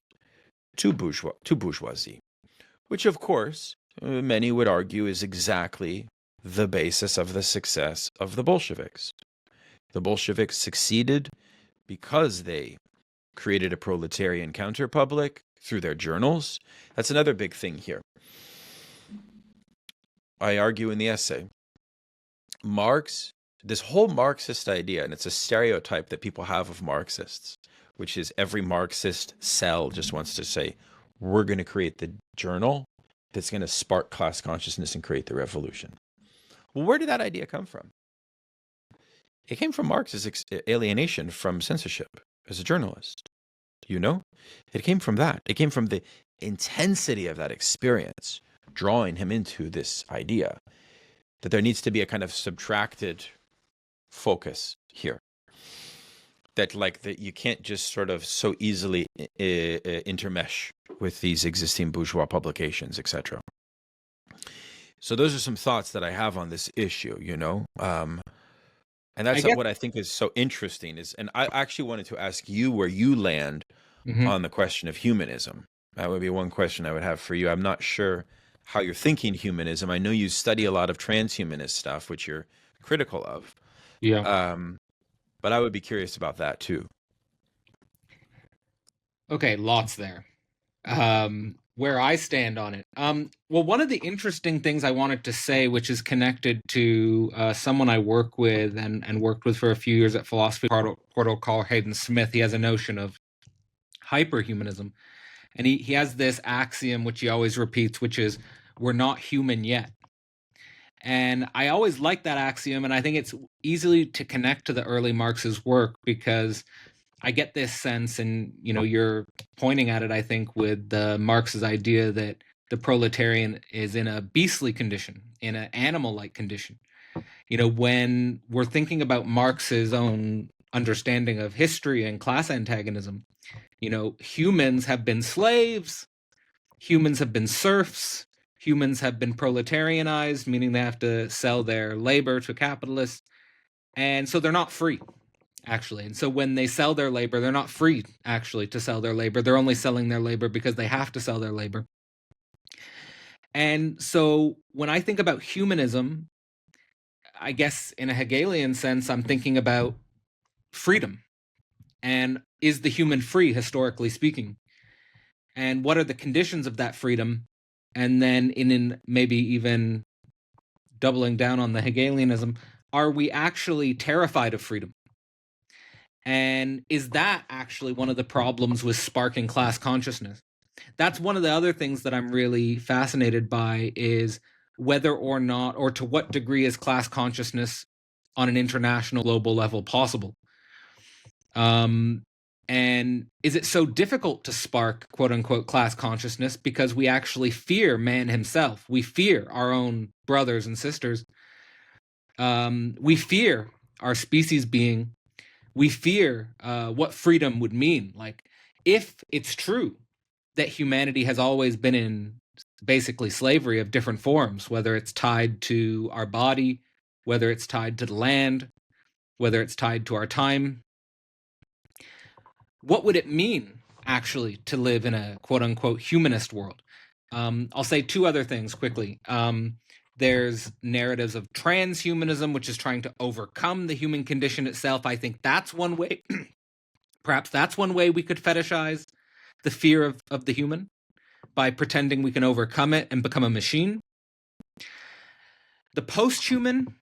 B: to bourgeoisie, which of course many would argue is exactly the basis of the success of the Bolsheviks. The Bolsheviks succeeded because they created a proletarian counterpublic through their journals. That's another big thing here. I argue in the essay, Marx, this whole Marxist idea, and it's a stereotype that people have of Marxists, which is every Marxist cell just wants to say, we're going to create the journal that's going to spark class consciousness and create the revolution. Well, where did that idea come from? It came from Marx's alienation from censorship as a journalist. It came from that. It came from the intensity of that experience, drawing him into this idea that there needs to be a kind of subtracted focus here. That you can't just sort of so easily intermesh with these existing bourgeois publications, etc. So those are some thoughts that I have on this issue, And
A: I
B: that's
A: guess.
B: what I think is so interesting is, and I actually wanted to ask you where you land
A: Mhm.
B: on the question of humanism. That would be one question I would have for you. I'm not sure how you're thinking humanism. I know you study a lot of transhumanist stuff, which you're critical of.
A: Yeah.
B: Um, but I would be curious about that too.
A: Okay, lots there. Where I stand on it. Well, one of the interesting things I wanted to say, which is connected to someone I work with and worked with for a few years at Philosophy Portal called Hayden Smith. He has a notion of hyperhumanism. And he has this axiom, which he always repeats, which is, we're not human yet. And I always like that axiom. And I think it's easily to connect to the early Marx's work because I get this sense, and you're pointing at it, I think, with Marx's idea that the proletarian is in a beastly condition, in an animal-like condition. When we're thinking about Marx's own understanding of history and class antagonism, humans have been slaves, humans have been serfs, humans have been proletarianized, meaning they have to sell their labor to capitalists, and so they're not free actually. And so when they sell their labor, they're not free actually to sell their labor. They're only selling their labor because they have to sell their labor. And so when I think about humanism, I guess in a Hegelian sense, I'm thinking about freedom. And is the human free, historically speaking? And what are the conditions of that freedom? And then in maybe even doubling down on the Hegelianism, are we actually terrified of freedom? And is that actually one of the problems with sparking class consciousness? That's one of the other things that I'm really fascinated by is whether or not, or to what degree is class consciousness on an international global level possible? Um, and is it so difficult to spark quote unquote class consciousness because we actually fear man himself? We fear our own brothers and sisters. We fear our species being. We fear what freedom would mean. Like, if it's true that humanity has always been in basically slavery of different forms, whether it's tied to our body, whether it's tied to the land, whether it's tied to our time, what would it mean actually to live in a quote unquote humanist world? I'll say two other things quickly. There's narratives of transhumanism, which is trying to overcome the human condition itself. I think that's one way. Perhaps that's one way we could fetishize the fear of the human by pretending we can overcome it and become a machine. The post-human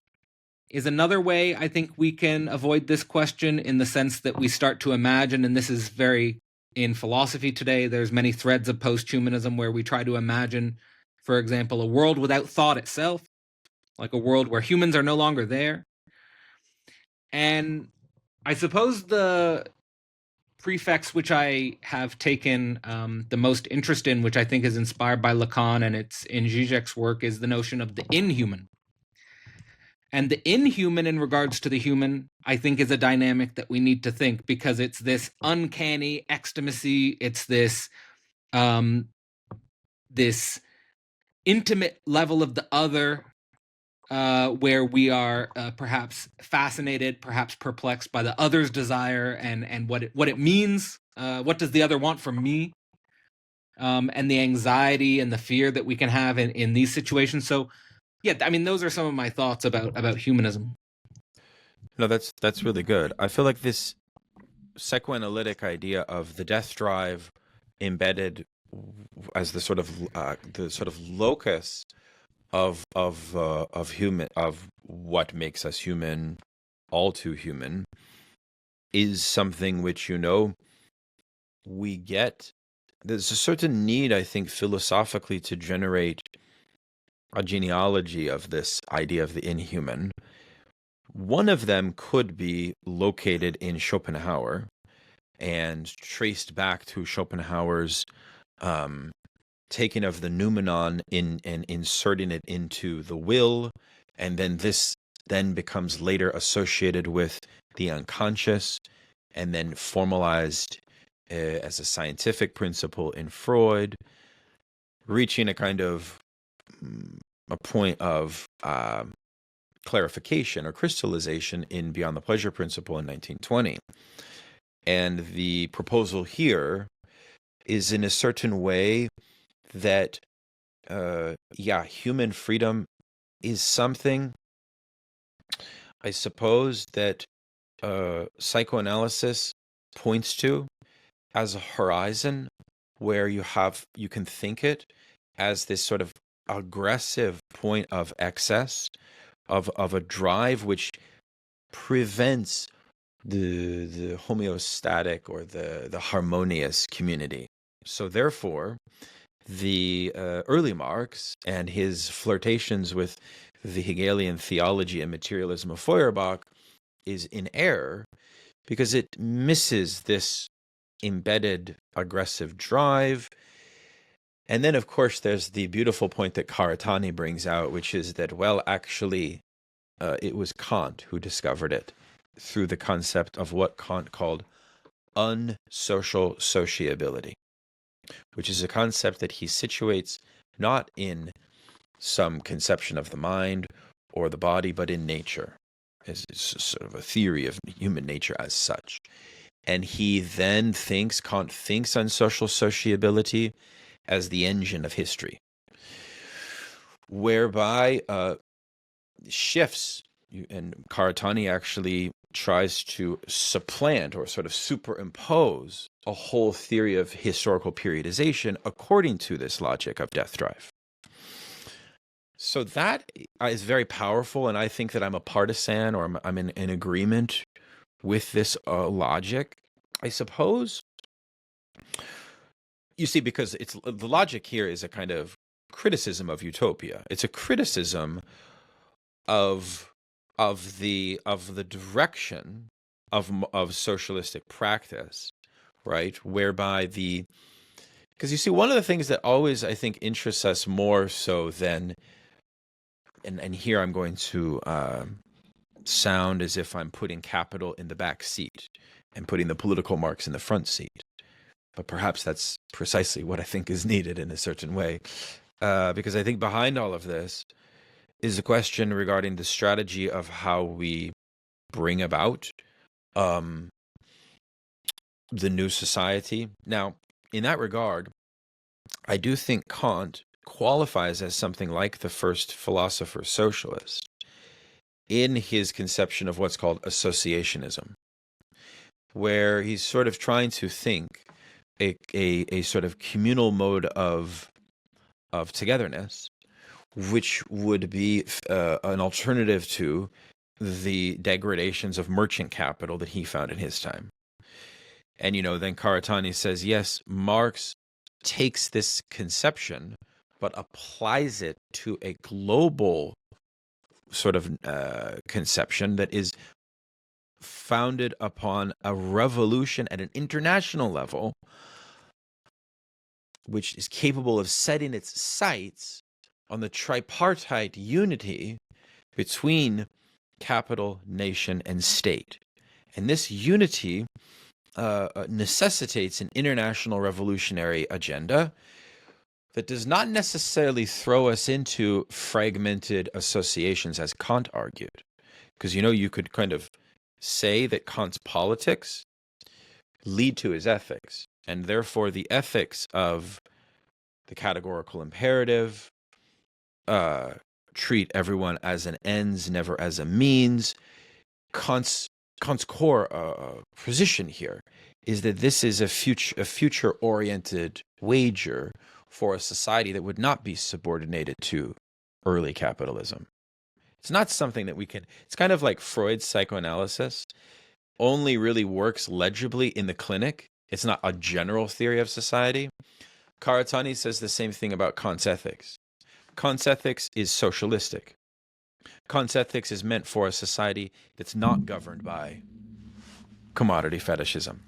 A: is another way I think we can avoid this question, in the sense that we start to imagine, and this is very in philosophy today, there's many threads of post-humanism where we try to imagine, for example, a world without thought itself, like a world where humans are no longer there. And I suppose the prefix which I have taken the most interest in, which I think is inspired by Lacan and it's in Zizek's work, is the notion of the inhuman. And the inhuman in regards to the human, I think, is a dynamic that we need to think, because it's this uncanny ecstasy. It's this intimate level of the other, where we are perhaps fascinated, perhaps perplexed by the other's desire and what it means. What does the other want from me? And the anxiety and the fear that we can have in these situations. So, yeah, I mean, those are some of my thoughts about humanism.
B: No, that's really good. I feel like this psychoanalytic idea of the death drive embedded as the sort of locus of human, of what makes us human, all too human, is something which we get. There's a certain need, I think, philosophically, to generate a genealogy of this idea of the inhuman. One of them could be located in Schopenhauer and traced back to Schopenhauer's um, taking of the noumenon and inserting it into the will, and then this then becomes later associated with the unconscious, and then formalized as a scientific principle in Freud, reaching a kind of a point of clarification or crystallization in Beyond the Pleasure Principle in 1920. And the proposal here is in a certain way that, human freedom is something, I suppose, that psychoanalysis points to as a horizon where you can think it as this sort of aggressive point of excess, of a drive which prevents the homeostatic or the harmonious community. So therefore, the early Marx and his flirtations with the Hegelian theology and materialism of Feuerbach is in error because it misses this embedded aggressive drive. And then, of course, there's the beautiful point that Karatani brings out, which is that, well, actually, it was Kant who discovered it through the concept of what Kant called unsocial sociability, which is a concept that he situates not in some conception of the mind or the body, but in nature. It's sort of a theory of human nature as such. And he then Kant thinks unsocial sociability as the engine of history, whereby shifts, and Karatani actually tries to supplant or sort of superimpose a whole theory of historical periodization according to this logic of death drive. So that is very powerful, and I think that I'm a partisan, or I'm in agreement with this logic, I suppose. You see, because the logic here is a kind of criticism of utopia. It's a criticism of the direction of socialistic practice, right? Whereby because you see, one of the things that always, I think, interests us more so than, and here I'm going to sound as if I'm putting capital in the back seat and putting the political Marx in the front seat. But perhaps that's precisely what I think is needed in a certain way. Because I think behind all of this is a question regarding the strategy of how we bring about the new society. Now, in that regard, I do think Kant qualifies as something like the first philosopher socialist in his conception of what's called associationism, where he's sort of trying to think a sort of communal mode of togetherness, which would be an alternative to the degradations of merchant capital that he found in his time. And, then Karatani says, yes, Marx takes this conception, but applies it to a global sort of conception that is founded upon a revolution at an international level, which is capable of setting its sights on the tripartite unity between capital, nation, and state. And this unity necessitates an international revolutionary agenda that does not necessarily throw us into fragmented associations, as Kant argued. Because, you could kind of say that Kant's politics lead to his ethics, and therefore the ethics of the categorical imperative, treat everyone as an ends, never as a means. Kant's core position here is that this is a future-oriented wager for a society that would not be subordinated to early capitalism. It's not something that we can. It's kind of like Freud's psychoanalysis only really works legibly in the clinic. It's not a general theory of society. Karatani says the same thing about Kant's ethics. Kant's ethics is socialistic. Kant's ethics is meant for a society that's not governed by commodity fetishism.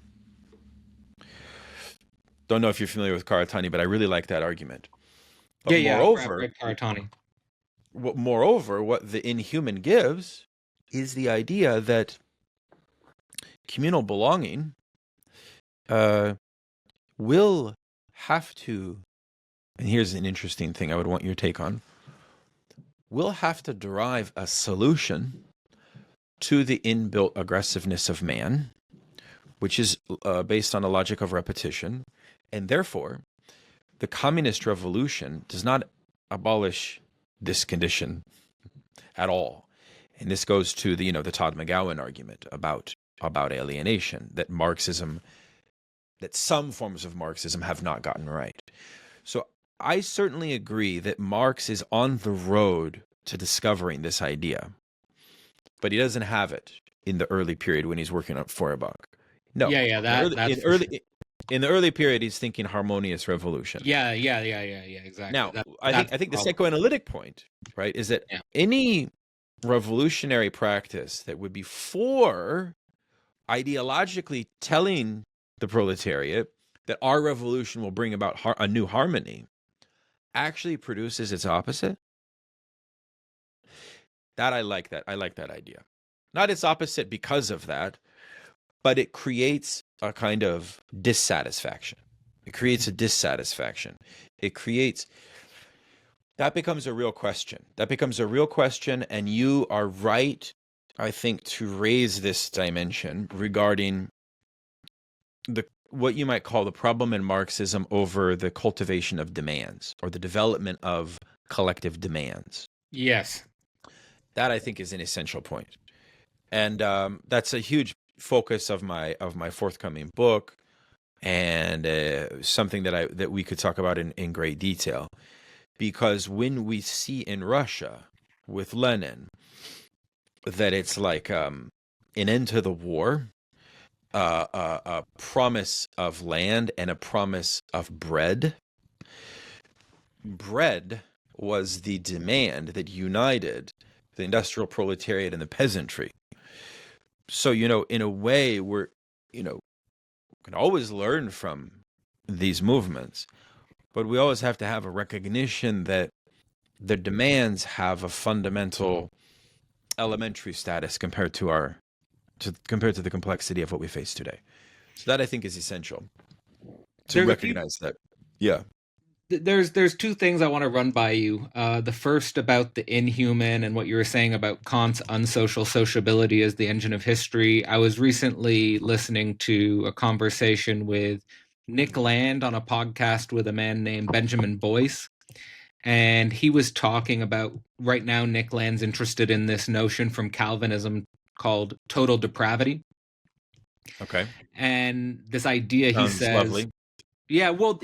B: Don't know if you're familiar with Karatani, but I really like that argument. But
A: moreover, I've read Karatani.
B: Moreover, what the Inhuman gives is the idea that communal belonging will have to, and here's an interesting thing I would want your take on, we'll have to derive a solution to the inbuilt aggressiveness of man, which is based on a logic of repetition. And therefore, the communist revolution does not abolish this condition at all. And this goes to the Todd McGowan argument about alienation, that some forms of Marxism have not gotten right. So I certainly agree that Marx is on the road to discovering this idea, but he doesn't have it in the early period when he's working on Feuerbach. No, in the early period, he's thinking harmonious revolution.
A: Yeah, exactly.
B: Now, I think the psychoanalytic point, right, is that any revolutionary practice that would be for ideologically telling the proletariat that our revolution will bring about a new harmony actually produces its opposite. I like that idea. Not its opposite because of that, but it creates a kind of dissatisfaction. That becomes a real question. And you are right, I think, to raise this dimension regarding what you might call the problem in Marxism over the cultivation of demands, or the development of collective demands.
A: Yes.
B: That, I think, is an essential point. And that's a huge focus of my forthcoming book, and something that we could talk about in great detail. Because when we see in Russia with Lenin that it's like an end to the war, a promise of land, and a promise of bread. Bread was the demand that united the industrial proletariat and the peasantry. So, in a way, we can always learn from these movements, but we always have to have a recognition that their demands have a fundamental elementary status compared to the complexity of what we face today. So that, I think, is essential to recognize that. Yeah.
A: There's two things I want to run by you. The first about the inhuman and what you were saying about Kant's unsocial sociability as the engine of history. I was recently listening to a conversation with Nick Land on a podcast with a man named Benjamin Boyce. And he was talking about, right now, Nick Land's interested in this notion from Calvinism called total depravity.
B: Okay.
A: And this idea, he says,
B: lovely.
A: Yeah, well,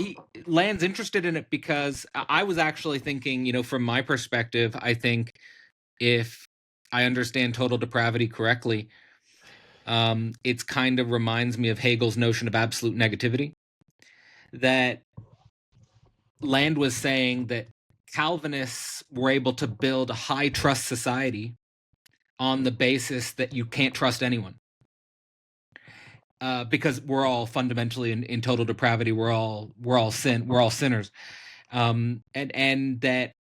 A: Land's interested in it because I was actually thinking, from my perspective, I think if I understand total depravity correctly, it's kind of reminds me of Hegel's notion of absolute negativity. That Land was saying that Calvinists were able to build a high trust society on the basis that you can't trust anyone. Because we're all fundamentally in total depravity. We're all sinners, and that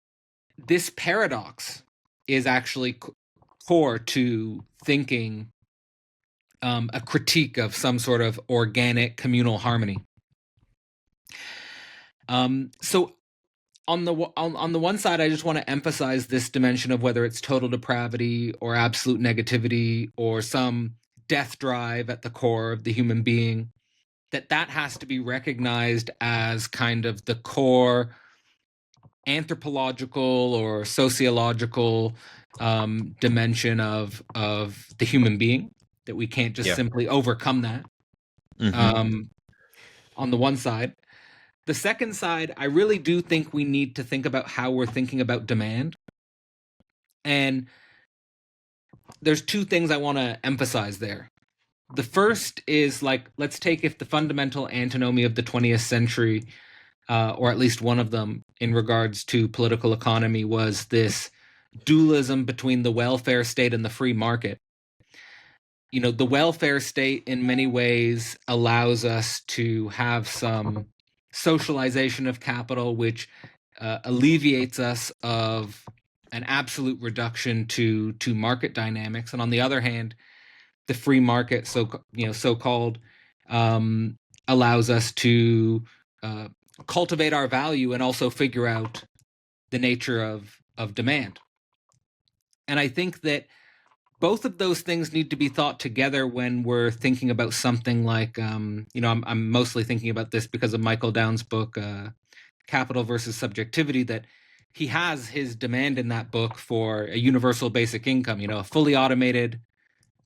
A: this paradox is actually core to thinking a critique of some sort of organic communal harmony. So on the one side, I just want to emphasize this dimension of whether it's total depravity or absolute negativity or some death drive at the core of the human being, that has to be recognized as kind of the core anthropological or sociological dimension of the human being, that we can't just simply overcome that. Mm-hmm. On the one side. The second side, I really do think we need to think about how we're thinking about demand. And there's two things I want to emphasize there. The first is, let's take if the fundamental antinomy of the 20th century, or at least one of them in regards to political economy, was this dualism between the welfare state and the free market. The welfare state in many ways allows us to have some socialization of capital, which alleviates us of an absolute reduction to market dynamics. And on the other hand, the free market, so-called, allows us to cultivate our value and also figure out the nature of demand. And I think that both of those things need to be thought together when we're thinking about something like, I'm mostly thinking about this because of Michael Downs' book, Capital versus Subjectivity, that he has his demand in that book for a universal basic income, a fully automated,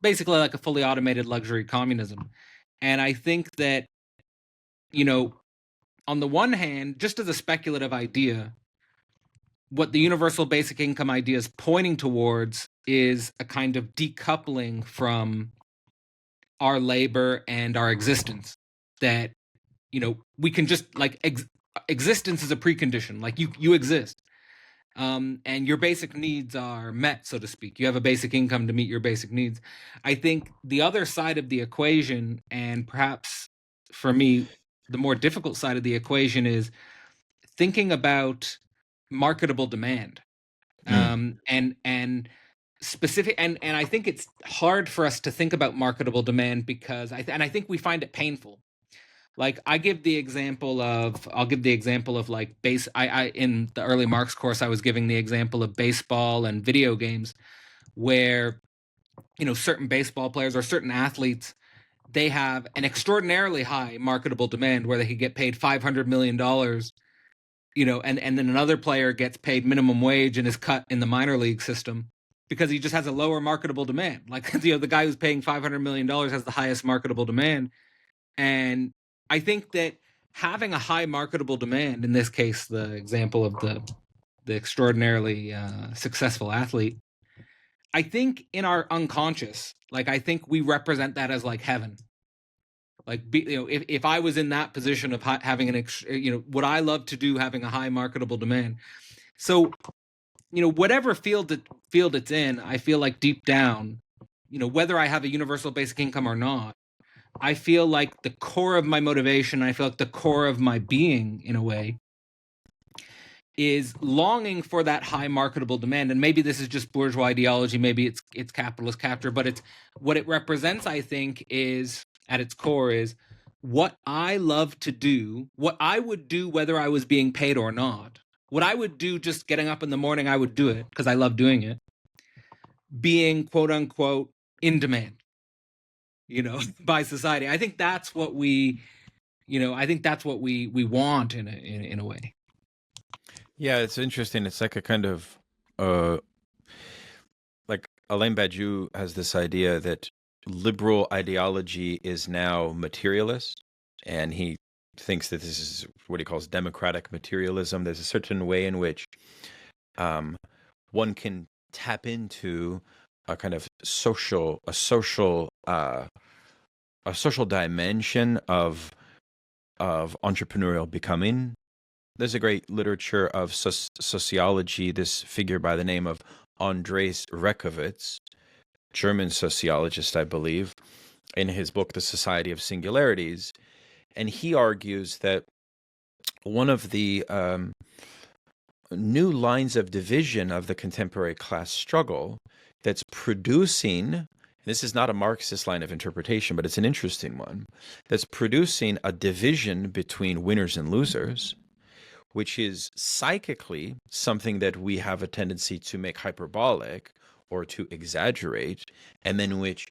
A: basically like a fully automated luxury communism. And I think that, on the one hand, just as a speculative idea, what the universal basic income idea is pointing towards is a kind of decoupling from our labor and our existence. That, we can just like existence is a precondition. Like you exist, and your basic needs are met, so to speak. You have a basic income to meet your basic needs. I think the other side of the equation, and perhaps for me, the more difficult side of the equation, is thinking about marketable demand. And specific, and I think it's hard for us to think about marketable demand because I think we find it painful. Like I'll give the example of like I in the early Marx course I was giving the example of baseball and video games, where certain baseball players or certain athletes, they have an extraordinarily high marketable demand where they could get paid $500 million, and then another player gets paid minimum wage and is cut in the minor league system because he just has a lower marketable demand. Like the guy who's paying $500 million has the highest marketable demand. And I think that having a high marketable demand, in this case, the example of the extraordinarily successful athlete, I think in our unconscious, like I think we represent that as like heaven. Like, if I was in that position of having would I love to do having a high marketable demand? So, whatever field it's in, I feel like deep down, whether I have a universal basic income or not, I feel like the core of my motivation, I feel like the core of my being, in a way, is longing for that high marketable demand. And maybe this is just bourgeois ideology, maybe it's capitalist capture, but it's what it represents, I think, is at its core is what I love to do, what I would do whether I was being paid or not. What I would do just getting up in the morning, I would do it because I love doing it. Being quote unquote in demand, by society. I think that's what we want in a way.
B: Yeah, it's interesting. It's like a kind of like Alain Badiou has this idea that liberal ideology is now materialist, and he thinks that this is what he calls democratic materialism. There's a certain way in which one can tap into a kind of social dimension of entrepreneurial becoming. There's a great literature of sociology, this figure by the name of Andres Rekovitz, German sociologist, I believe, in his book, The Society of Singularities. And he argues that one of the new lines of division of the contemporary class struggle that's producing, this is not a Marxist line of interpretation, but it's an interesting one, that's producing a division between winners and losers, which is psychically something that we have a tendency to make hyperbolic or to exaggerate, and then which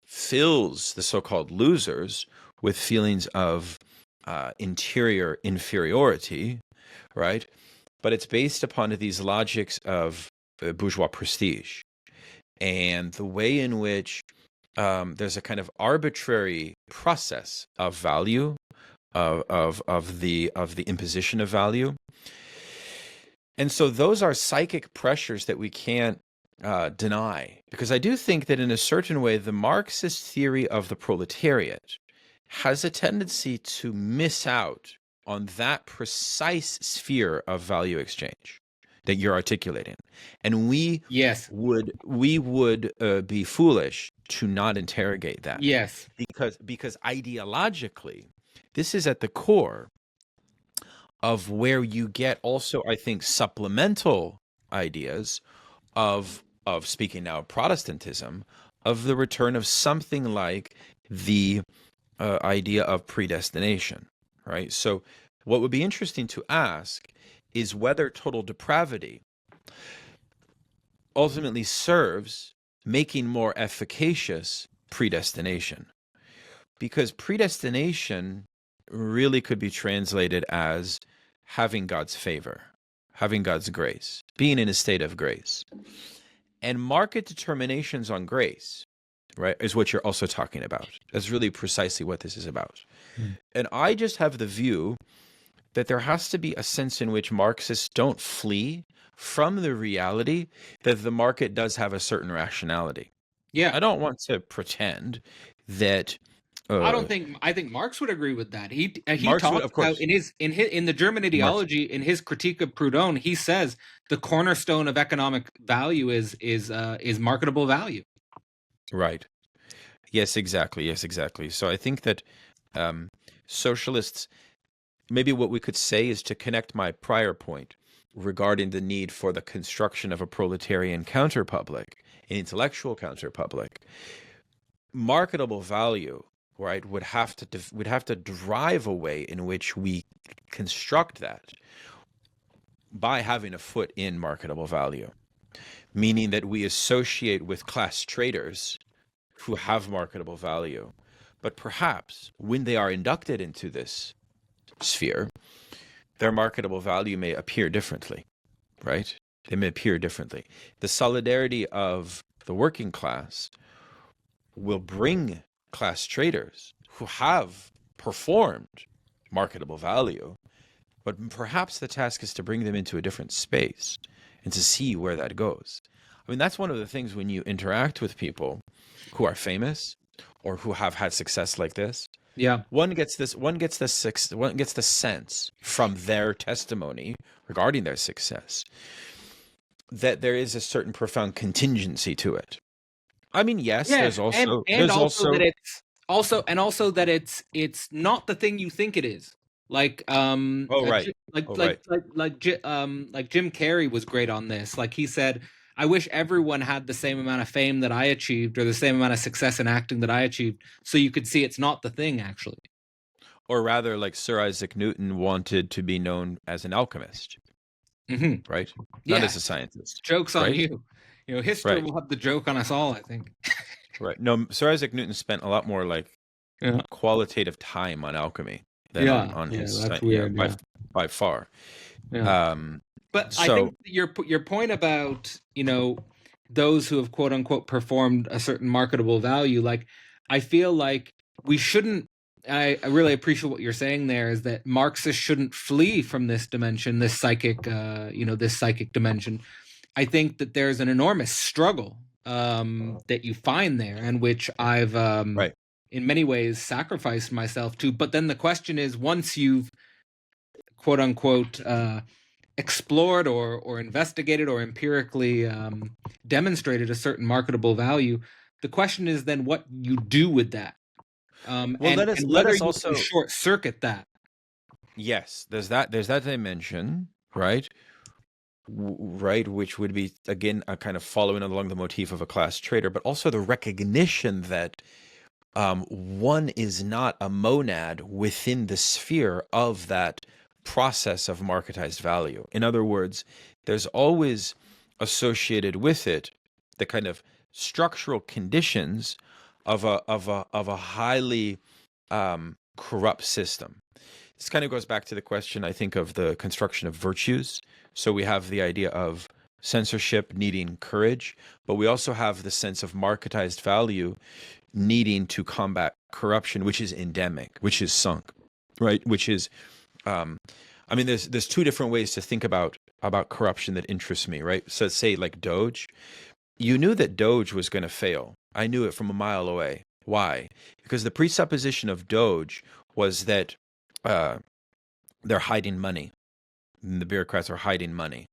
B: fills the so-called losers with feelings of interior inferiority, right? But it's based upon these logics of bourgeois prestige and the way in which there's a kind of arbitrary process of value, of the imposition of value. And so those are psychic pressures that we can't deny, because I do think that in a certain way the Marxist theory of the proletariat has a tendency to miss out on that precise sphere of value exchange that you're articulating, and we would be foolish to not interrogate that.
A: Yes,
B: because ideologically, this is at the core of where you get also, I think, supplemental ideas of speaking now of Protestantism, of the return of something like the idea of predestination, right? So what would be interesting to ask is whether total depravity ultimately serves making more efficacious predestination. Because predestination really could be translated as having God's favor, having God's grace, being in a state of grace. And market determinations on grace, right, is what you're also talking about. That's really precisely what this is about. And I just have the view that there has to be a sense in which Marxists don't flee from the reality that the market does have a certain rationality.
A: Yeah.
B: I don't want to pretend that
A: I think Marx would agree with that. He
B: Marx would,
A: talks
B: of
A: about
B: course,
A: in the German
B: Marx,
A: ideology, in his critique of Proudhon, he says the cornerstone of economic value is marketable value.
B: right. Yes, exactly. Yes, exactly. So I think that socialists, maybe what we could say is, to connect my prior point regarding the need for the construction of a proletarian counterpublic, an intellectual counterpublic, marketable value, right, would have to drive a way in which we construct that by having a foot in marketable value, meaning that we associate with class traders who have marketable value. But perhaps when they are inducted into this sphere, their marketable value may appear differently, right? They may appear differently. The solidarity of the working class will bring class traders who have performed marketable value, but perhaps the task is to bring them into a different space and to see where that goes. I mean, that's one of the things when you interact with people who are famous or who have had success like this.
A: Yeah.
B: One gets the sense from their testimony regarding their success that there is a certain profound contingency to it. I mean, yes,
A: Yeah,
B: there's also
A: also that it's not the thing you think it is. Like
B: oh right. Oh right.
A: like Jim Carrey was great on this. Like he said, I wish everyone had the same amount of fame that I achieved, or the same amount of success in acting that I achieved, so you could see it's not the thing actually.
B: Or rather, like Sir Isaac Newton wanted to be known as an alchemist, right? Not
A: Yeah,
B: as a scientist,
A: joke's on
B: right?
A: you. You know, history
B: Right,
A: will have the joke on us all, I think.
B: right. No, Sir Isaac Newton spent a lot more like
A: Yeah.
B: qualitative time on alchemy than
A: Yeah,
B: on
A: yeah,
B: his
A: that's
B: yeah,
A: weird. Yeah,
B: by far.
A: yeah.
B: Um,
A: But I
B: so
A: think your point about, you know, those who have quote unquote performed a certain marketable value, like I feel like we shouldn't. I really appreciate what you're saying there, is that Marxists shouldn't flee from this dimension, this psychic, this psychic dimension. I think that there's an enormous struggle that you find there, and which I've
B: right.
A: in many ways sacrificed myself to. But then the question is, once you've quote unquote explored or investigated or empirically demonstrated a certain marketable value, the question is then what you do with that,
B: Well,
A: and
B: let
A: whether
B: us
A: you can
B: also
A: short circuit that.
B: yes, there's that dimension, right? Right, which would be again a kind of following along the motif of a class trader, but also the recognition that one is not a monad within the sphere of that process of marketized value. In other words, there's always associated with it the kind of structural conditions of a highly corrupt system. This kind of goes back to the question, I think, of the construction of virtues. So we have the idea of censorship needing courage, but we also have the sense of marketized value needing to combat corruption, which is endemic, which is sunk, right? Which is, I mean, there's two different ways to think about corruption that interests me, right? So say like Doge, you knew that Doge was going to fail. I knew it from a mile away. Why? Because the presupposition of Doge was that they're hiding money. The bureaucrats are hiding money.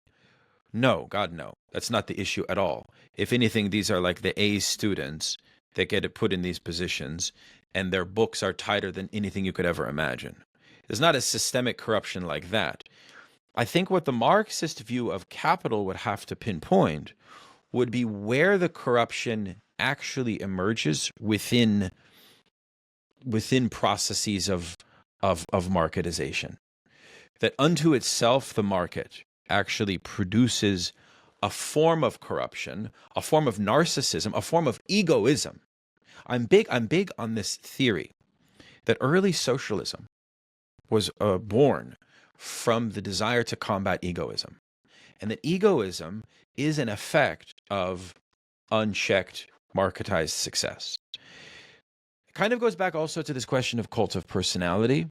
B: No, God, no. That's not the issue at all. If anything, these are like the A students that get it put in these positions, and their books are tighter than anything you could ever imagine. There's not a systemic corruption like that. I think what the Marxist view of capital would have to pinpoint would be where the corruption actually emerges within processes of marketization. That unto itself, the market actually produces a form of corruption, a form of narcissism, a form of egoism. I'm big on this theory that early socialism was born from the desire to combat egoism, and that egoism is an effect of unchecked marketized success. It kind of goes back also to this question of cult of personality,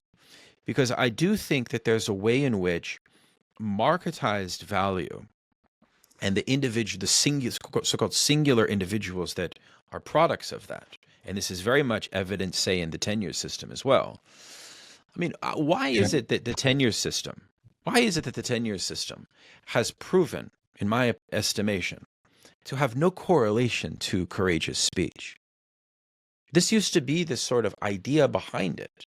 B: because I do think that there's a way in which marketized value and the individual, the so-called singular individuals that are products of that, and this is very much evident, say, in the tenure system as well. I mean, why is it that the tenure system has proven, in my estimation, to have no correlation to courageous speech? This used to be this sort of idea behind it,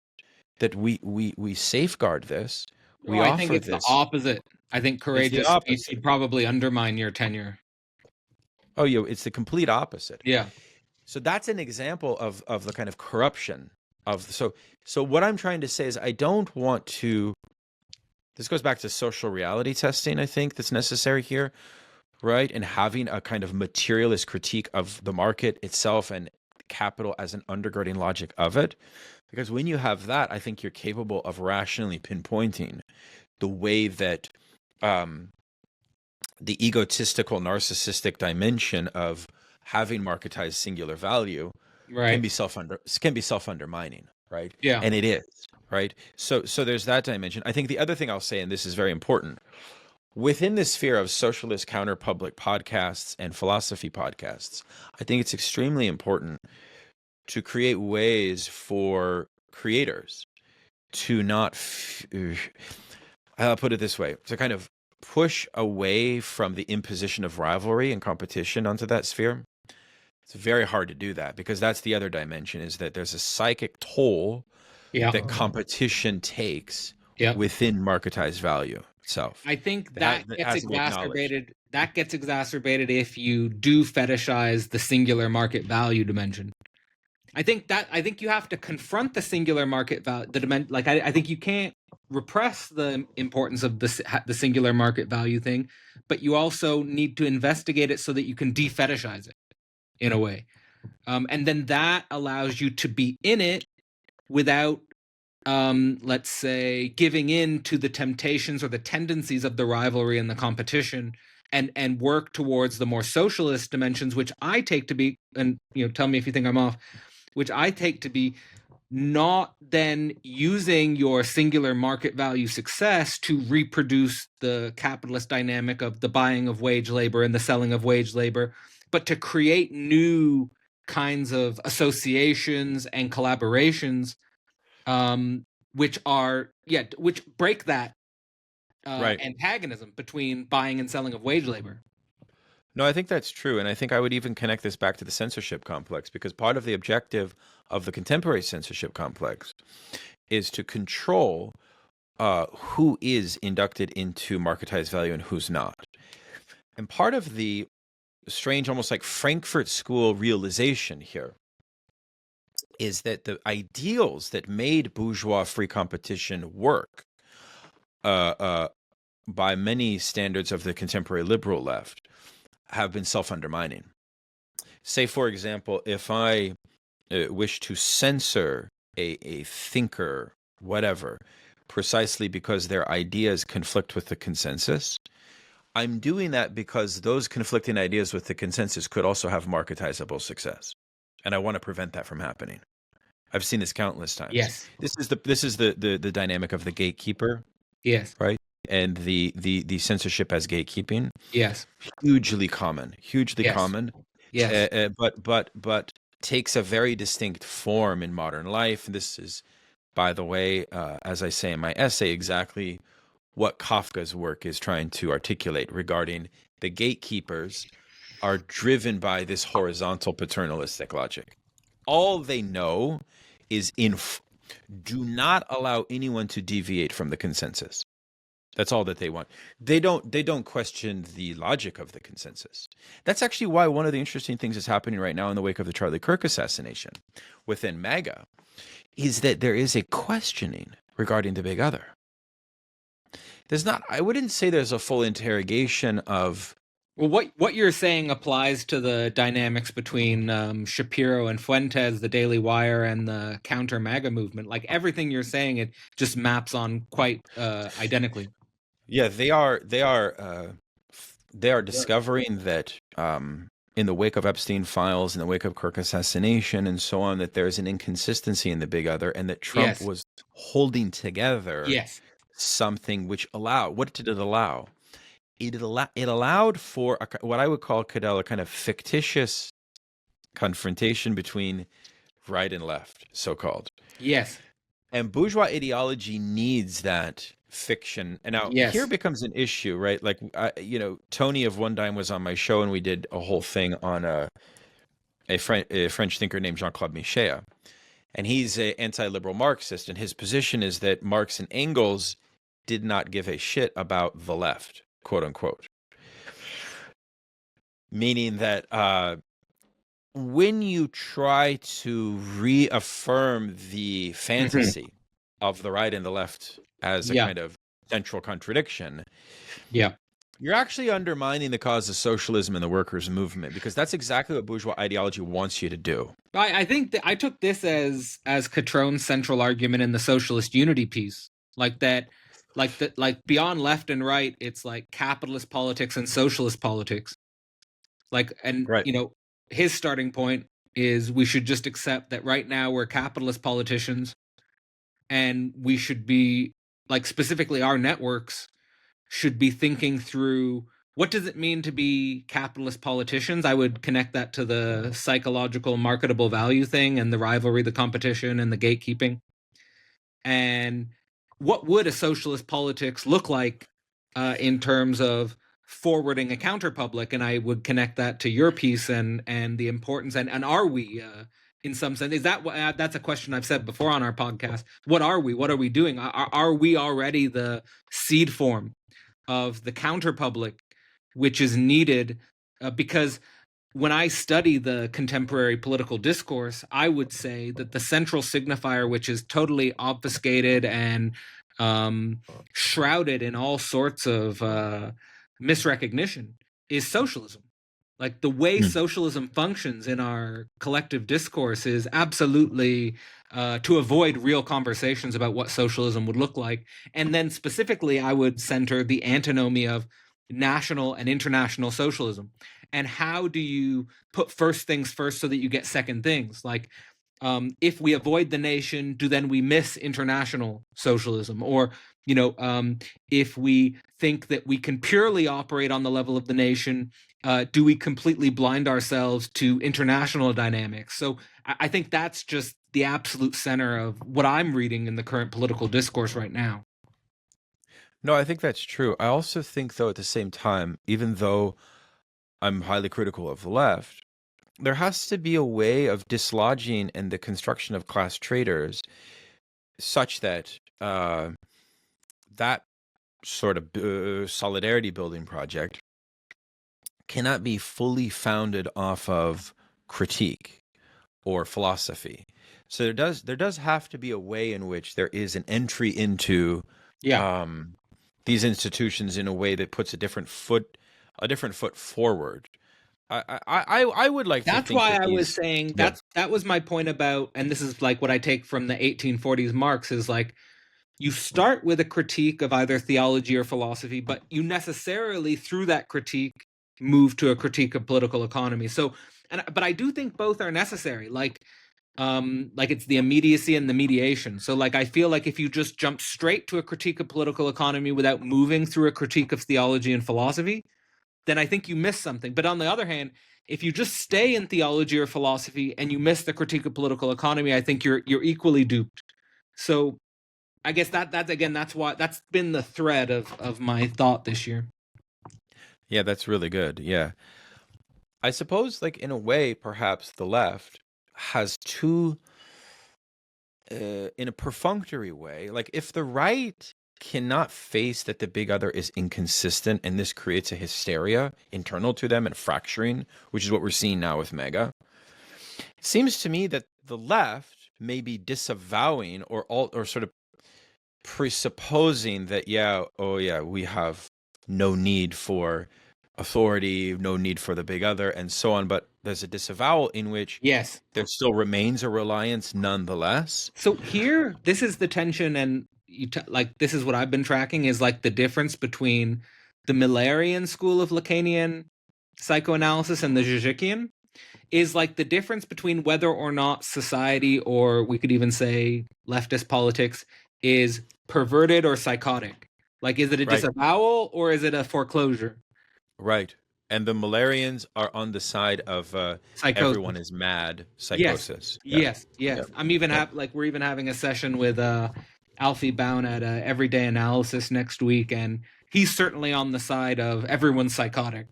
B: that we safeguard this, we
A: I think
B: offer
A: it's the
B: this.
A: opposite. I think
B: It's the
A: courageous speech
B: opposite.
A: would probably undermine your tenure.
B: Oh, it's the complete opposite.
A: Yeah.
B: So that's an example of the kind of corruption of so what I'm trying to say is I don't want to. This goes back to social reality testing, I think, that's necessary here, right? And having a kind of materialist critique of the market itself and capital as an undergirding logic of it. Because when you have that, I think you're capable of rationally pinpointing the way that the egotistical, narcissistic dimension of having marketized singular value can be self-undermining, right?
A: Yeah.
B: And it is, right? So there's that dimension. I think the other thing I'll say, and this is very important, within the sphere of socialist counterpublic podcasts and philosophy podcasts, I think it's extremely important to create ways for creators to not, I'll put it this way, to kind of push away from the imposition of rivalry and competition onto that sphere. It's very hard to do that, because that's the other dimension, is that there's a psychic toll that competition takes within marketized value itself.
A: I think that gets exacerbated. That gets exacerbated if you do fetishize the singular market value dimension. I think you have to confront the singular market value, the dimension. Like I think you can't repress the importance of the singular market value thing, but you also need to investigate it so that you can de-fetishize it in a way, and then that allows you to be in it without, let's say, giving in to the temptations or the tendencies of the rivalry and the competition, and work towards the more socialist dimensions, which I take to be, and tell me if you think I'm off, which I take to be not then using your singular market value success to reproduce the capitalist dynamic of the buying of wage labor and the selling of wage labor, but to create new kinds of associations and collaborations, which break that antagonism between buying and selling of wage labor.
B: No, I think that's true. And I think I would even connect this back to the censorship complex, because part of the objective of the contemporary censorship complex is to control who is inducted into marketized value and who's not. And part of the strange, almost like Frankfurt School realization here is that the ideals that made bourgeois free competition work by many standards of the contemporary liberal left have been self-undermining. Say, for example, if I wish to censor a thinker, whatever, precisely because their ideas conflict with the consensus, I'm doing that because those conflicting ideas with the consensus could also have marketizable success. And I want to prevent that from happening. I've seen this countless times.
A: Yes.
B: This is the dynamic of the gatekeeper.
A: Yes.
B: Right? And the censorship as gatekeeping.
A: Yes.
B: Hugely common.
A: Yes.
B: But takes a very distinct form in modern life. And this is, by the way, as I say in my essay, exactly what Kafka's work is trying to articulate regarding the gatekeepers are driven by this horizontal paternalistic logic. All they know is do not allow anyone to deviate from the consensus. That's all that they want. They don't question the logic of the consensus. That's actually why one of the interesting things that's happening right now in the wake of the Charlie Kirk assassination within MAGA is that there is a questioning regarding the big other. I wouldn't say there's a full interrogation of
A: Well, what you're saying applies to the dynamics between Shapiro and Fuentes, the Daily Wire, and the counter MAGA movement. Like everything you're saying, it just maps on quite identically.
B: Yeah, they are discovering that in the wake of Epstein files, in the wake of Kirk assassination, and so on, that there's an inconsistency in the big other, and that Trump
A: Yes.
B: was holding together
A: Yes.
B: something which allowed. What did it allow? It allowed for what I would call, Cadell, a kind of fictitious confrontation between right and left, so called.
A: Yes.
B: And bourgeois ideology needs that fiction. And now here
A: Yes.
B: becomes an issue, right? Like, Tony of One Dime was on my show, and we did a whole thing on a French thinker named Jean-Claude Michéa. And he's an anti-liberal Marxist, and his position is that Marx and Engels did not give a shit about the left, quote unquote. Meaning that when you try to reaffirm the
A: Hmm.
B: fantasy of the right and the left as a
A: Yeah.
B: kind of central contradiction,
A: Yeah.
B: you're actually undermining the cause of socialism and the workers' movement, because that's exactly what bourgeois ideology wants you to do.
A: I think that I took this as Catrone's central argument in the socialist unity piece, like that, like beyond left and right, it's like capitalist politics and socialist politics. Like, and
B: Right.
A: his starting point is we should just accept that right now we're capitalist politicians, and we should be, like, specifically our networks should be thinking through what does it mean to be capitalist politicians. I would connect that to the psychological marketable value thing and the rivalry, the competition, and the gatekeeping. And what would a socialist politics look like in terms of forwarding a counterpublic? And I would connect that to your piece and the importance, and are we in some sense, is that what that's a question I've said before on our podcast. What are we? What are we doing? Are we already the seed form of the counterpublic, which is needed? Because when I study the contemporary political discourse, I would say that the central signifier, which is totally obfuscated and shrouded in all sorts of misrecognition, is socialism. Like the way
B: Mm.
A: socialism functions in our collective discourse is absolutely to avoid real conversations about what socialism would look like. And then specifically, I would center the antinomy of national and international socialism. And how do you put first things first so that you get second things? Like, if we avoid the nation, do then we miss international socialism? Or, if we think that we can purely operate on the level of the nation, do we completely blind ourselves to international dynamics? So I think that's just the absolute center of what I'm reading in the current political discourse right now.
B: No, I think that's true. I also think, though, at the same time, even though I'm highly critical of the left, there has to be a way of dislodging and the construction of class traders such that that sort of solidarity building project cannot be fully founded off of critique or philosophy. So there does have to be a way in which there is an entry into
A: Yeah.
B: these institutions in a way that puts a different foot forward. I would like to
A: That's
B: think
A: why
B: that
A: I was
B: these,
A: saying
B: yeah.
A: that was my point about, and this is like what I take from the 1840s Marx, is like you start with a critique of either theology or philosophy, but you necessarily, through that critique, move to a critique of political economy. So, but I do think both are necessary. Like it's the immediacy and the mediation. So, like, I feel like if you just jump straight to a critique of political economy without moving through a critique of theology and philosophy, then I think you miss something. But on the other hand, if you just stay in theology or philosophy and you miss the critique of political economy, I think you're equally duped. So I guess that's why that's been the thread of my thought this year.
B: Yeah, that's really good. Yeah. I suppose, like, in a way, perhaps the left has two, in a perfunctory way, like, if the right cannot face that the big other is inconsistent and this creates a hysteria internal to them and fracturing, which is what we're seeing now with Mega, it seems to me that the left may be disavowing or sort of presupposing that, we have no need for authority, no need for the big other, and so on. But there's a disavowal in which
A: Yes.
B: there still remains a reliance nonetheless.
A: So here, this is the tension, and like this is what I've been tracking is like the difference between the Millerian school of Lacanian psychoanalysis and the Zizekian is like the difference between whether or not society, or we could even say leftist politics, is perverted or psychotic. Like, is it a
B: Right.
A: disavowal or is it a foreclosure?
B: Right. And the Malarians are on the side of everyone
A: Psychosis.
B: is mad,
A: Yes,
B: psychosis. Yeah.
A: yes, yes.
B: Yep.
A: I'm even
B: Yep.
A: like we're even having a session with Alfie Bown at Everyday Analysis next week, and he's certainly on the side of everyone's psychotic.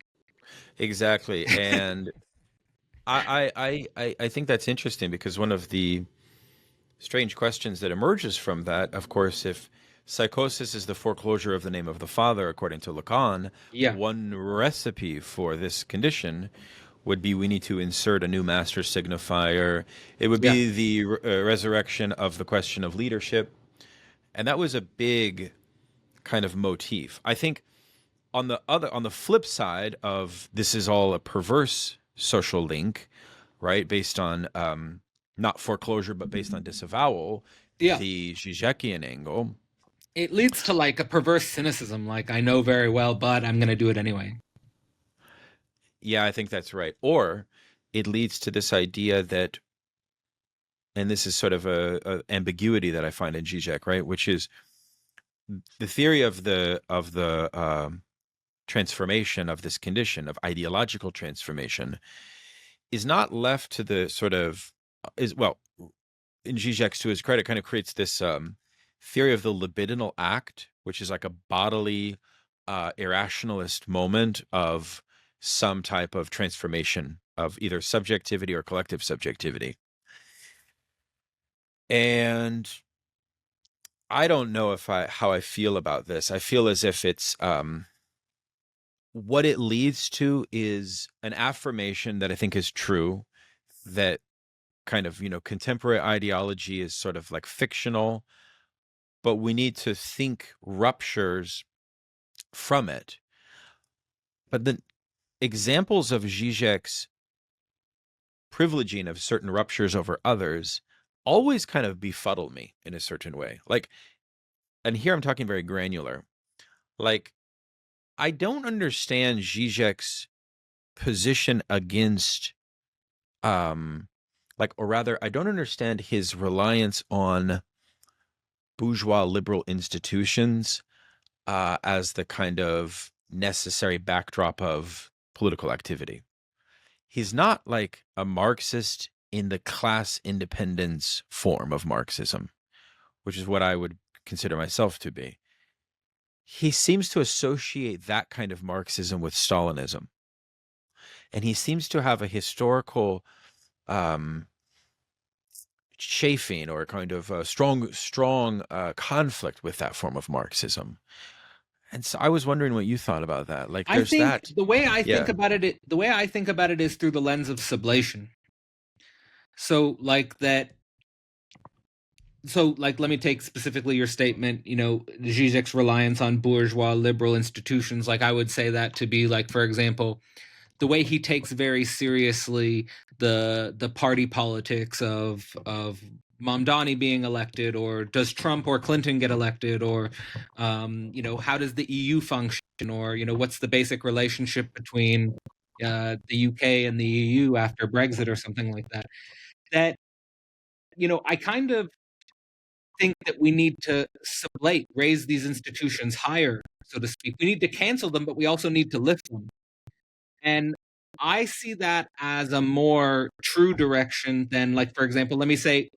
B: Exactly. And I think that's interesting because one of the strange questions that emerges from that, of course, if psychosis is the foreclosure of the name of the father, according to Lacan,
A: Yeah,
B: one recipe for this condition would be we need to insert a new master signifier. It would
A: yeah,
B: be the resurrection of the question of leadership. And that was a big kind of motif. I think on the flip side of this is all a perverse social link, right? Based on not foreclosure, but based on disavowal,
A: yeah.
B: the Zizekian angle.
A: It leads to like a perverse cynicism, like I know very well, but I'm going to do it anyway.
B: Yeah, I think that's right. Or it leads to this idea that, and this is sort of a ambiguity that I find in Zizek, right? Which is the theory of the transformation of this condition of ideological transformation is not left to the sort of is well in Zizek's, to his credit, kind of creates this theory of the libidinal act, which is like a bodily irrationalist moment of some type of transformation of either subjectivity or collective subjectivity. And I don't know how I feel about this. I feel as if it's what it leads to is an affirmation that I think is true, that kind of, contemporary ideology is sort of like fictional, but we need to think ruptures from it. But the examples of Zizek's privileging of certain ruptures over others always kind of befuddle me in a certain way. Like, and here I'm talking very granular. Like, I don't understand Zizek's position against, or rather, I don't understand his reliance on bourgeois liberal institutions as the kind of necessary backdrop of political activity. He's not like a Marxist in the class independence form of Marxism, which is what I would consider myself to be. He seems to associate that kind of Marxism with Stalinism. And he seems to have a historical chafing or kind of a strong conflict with that form of Marxism. And so I was wondering what you thought about that. Like,
A: I
B: there's
A: think
B: that.
A: the way I think
B: Yeah.
A: about it, the way I think about it is through the lens of sublation. So like that. So like, let me take specifically your statement. Zizek's reliance on bourgeois liberal institutions. Like, I would say that to be like, for example, the way he takes very seriously the party politics of Mamdani being elected, or does Trump or Clinton get elected, or how does the EU function, or what's the basic relationship between the UK and the EU after Brexit or something like that. That I kind of think that we need to sublate, raise these institutions higher, so to speak. We need to cancel them, but we also need to lift them. And I see that as a more true direction than, like, for example, let me say,